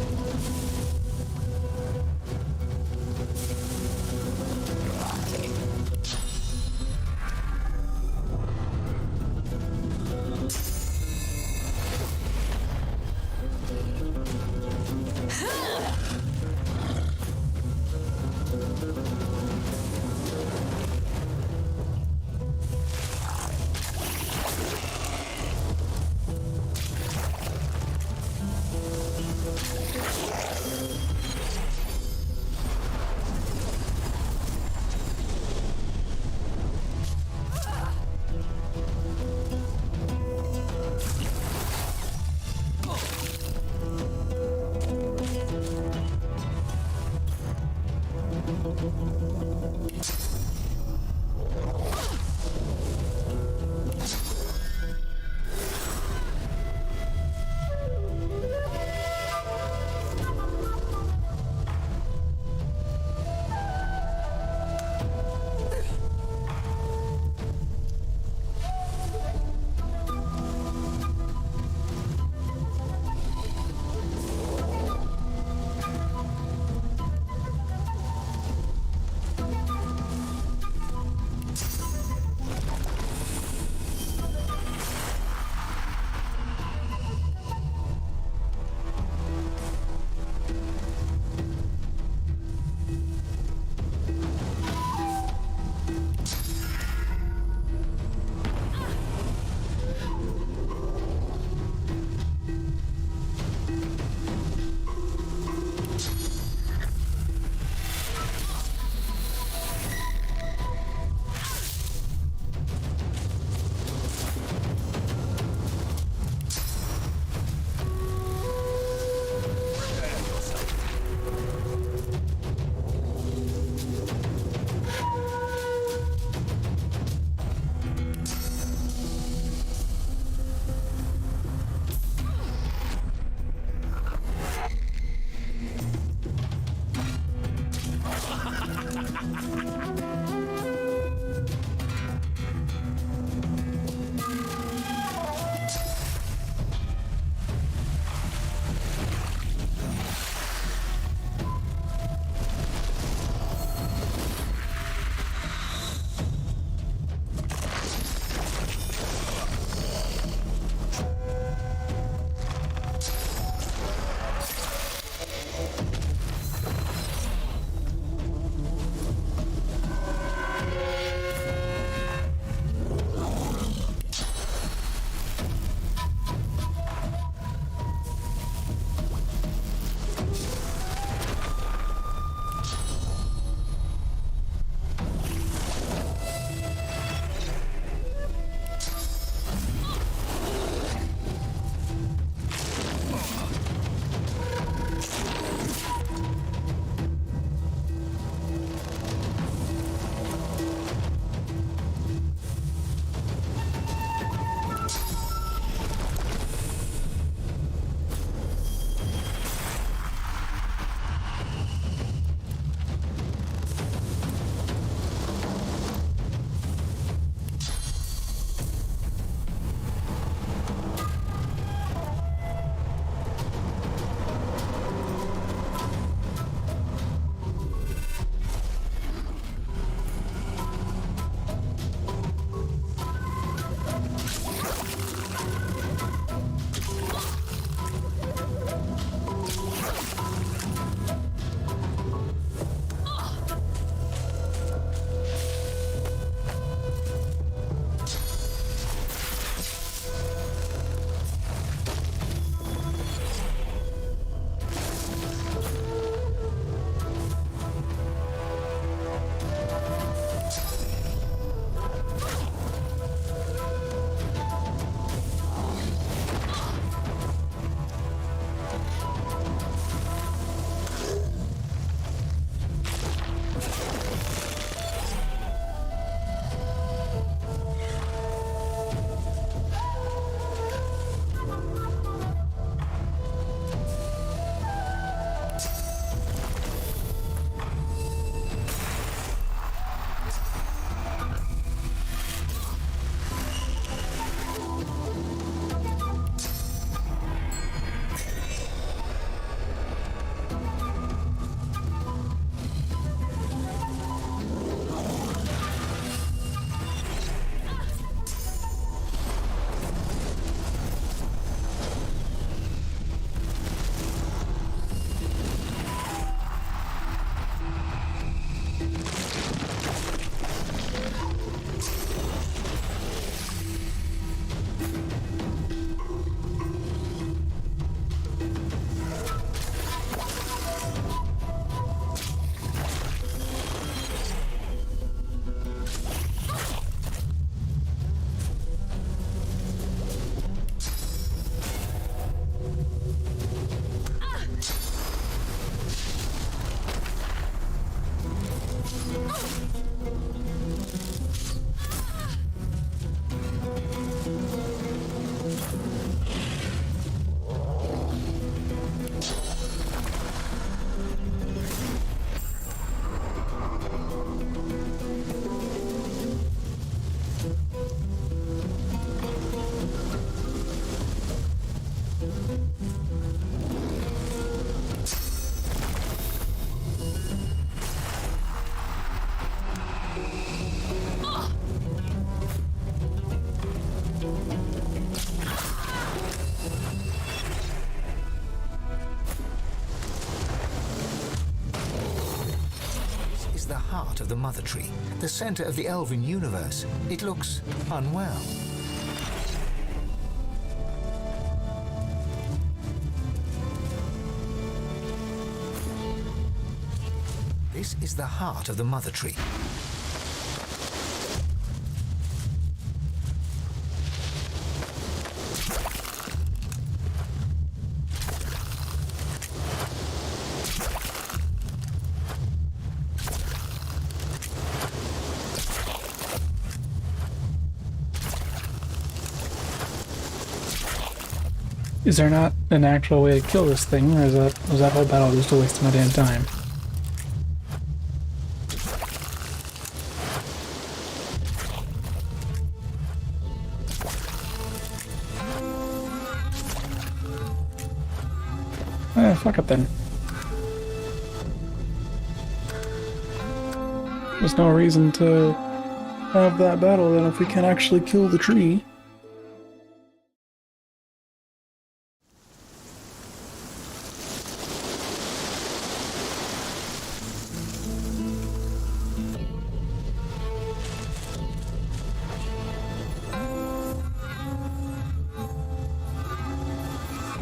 heart of the Mother Tree, the center of the elven universe. It looks unwell. This is the heart of the Mother Tree. Is there not an actual way to kill this thing, or was that whole battle just a waste of my damn time? Fuck it then. There's no reason to have that battle then if we can actually kill the tree.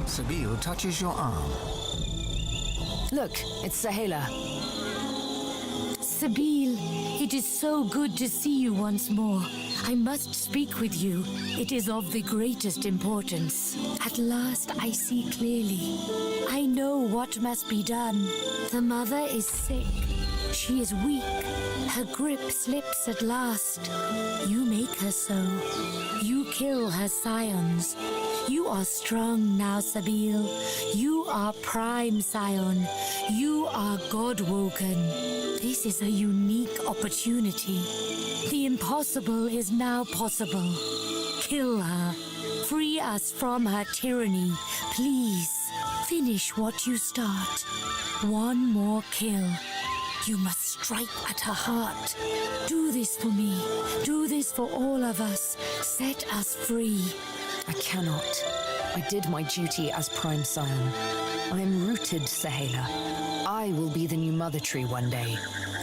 Sabine touches your arm. Look, it's Sahela. Sabine, it is so good to see you once more. I must speak with you. It is of the greatest importance. At last I see clearly. I know what must be done. The mother is sick. She is weak. Her grip slips at last. You make her so. You kill her scions. You are strong now, Sabine. You are prime scion. You are God-woken. This is a unique opportunity. The impossible is now possible. Kill her. Free us from her tyranny. Please, finish what you start. One more kill. You must strike at her heart. Do this for me. Do this for all of us. Set us free. I cannot. I did my duty as Prime Scion. I am rooted, Sahela. I will be the new Mother Tree one day.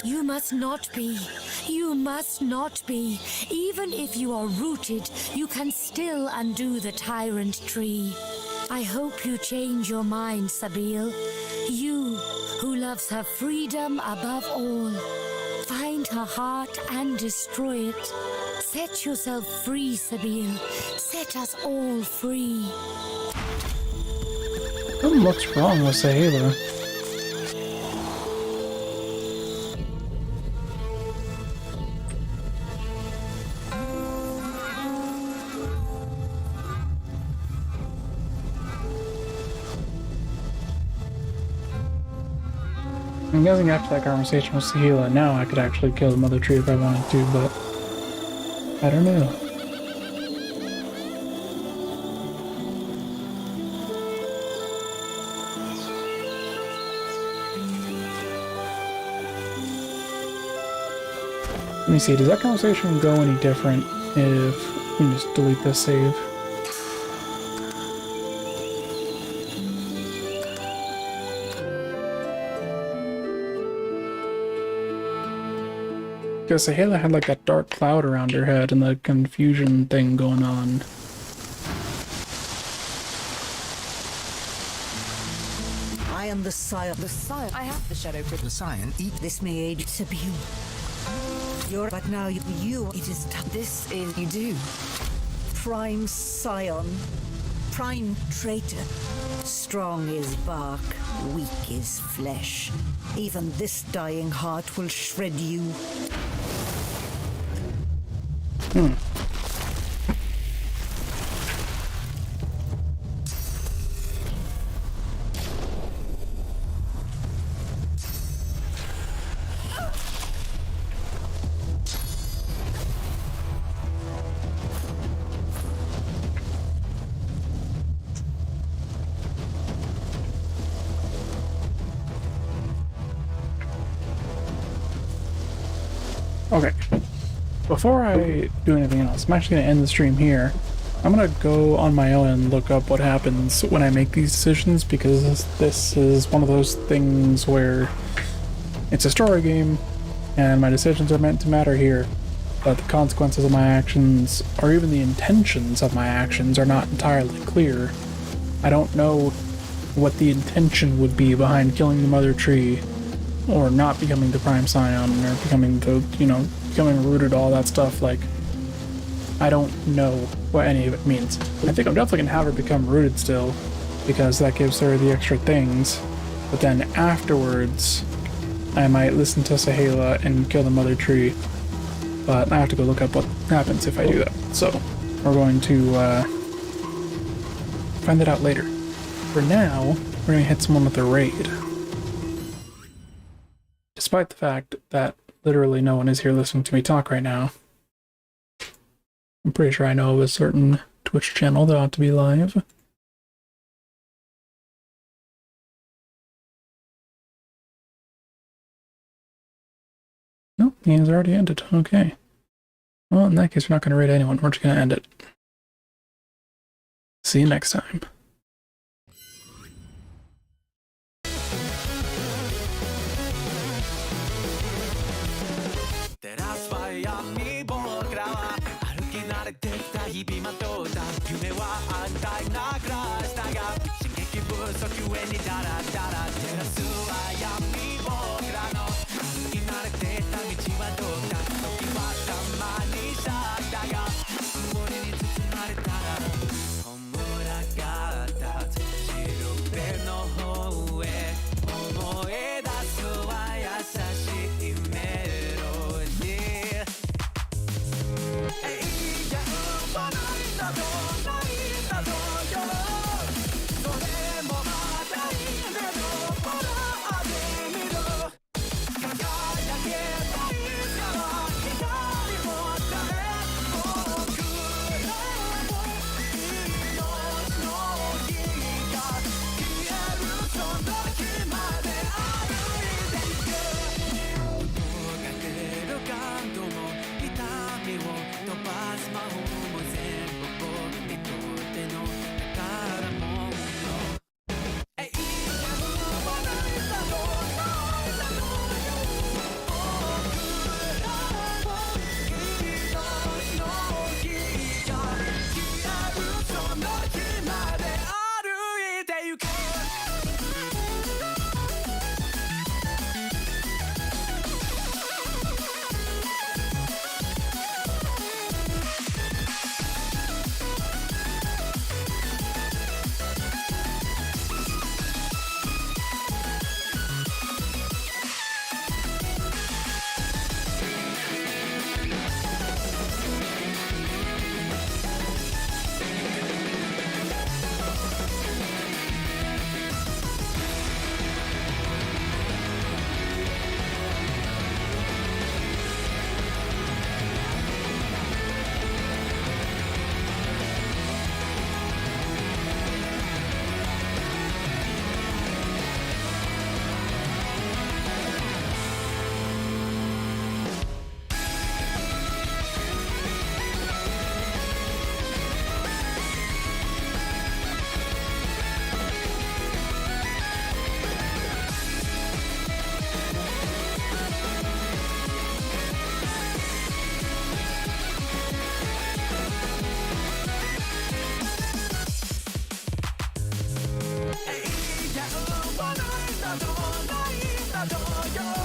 You must not be. You must not be. Even if you are rooted, you can still undo the tyrant tree. I hope you change your mind, Sabine. You, who loves her freedom above all. Find her heart and destroy it. Set yourself free, Sabine. Set us all free. Something looks wrong with Sahela. I'm guessing after that conversation with Sahela, now I could actually kill the Mother Tree if I wanted to, but I don't know. Let me see, does that conversation go any different if we just delete this save? Because Sahela had like that dark cloud around her head and the confusion thing going on. I am the scion. The Scion. I have the Shadow Crypt. The Scion eat. This may aid Sabine. But now you, it is This is you do. Prime Scion. Prime traitor. Strong is bark, weak is flesh. Even this dying heart will shred you. Okay, before I do anything else, I'm actually going to end the stream here. I'm going to go on my own and look up what happens when I make these decisions, because this is one of those things where it's a story game, and my decisions are meant to matter here, but the consequences of my actions, or even the intentions of my actions, are not entirely clear. I don't know what the intention would be behind killing the Mother Tree, or not becoming the Prime Scion, or becoming the, becoming rooted, all that stuff. Like, I don't know what any of it means. I think I'm definitely gonna have her become rooted still, because that gives her the extra things, but then afterwards, I might listen to Sahala and kill the Mother Tree, but I have to go look up what happens if I do that. So, we're going to find that out later. For now, we're going to hit someone with a raid. Despite the fact that literally no one is here listening to me talk right now, I'm pretty sure I know of a certain Twitch channel that ought to be live. Nope, he has already ended. Okay. Well, in that case, we're not going to raid anyone. We're just going to end it. See you next time. Don't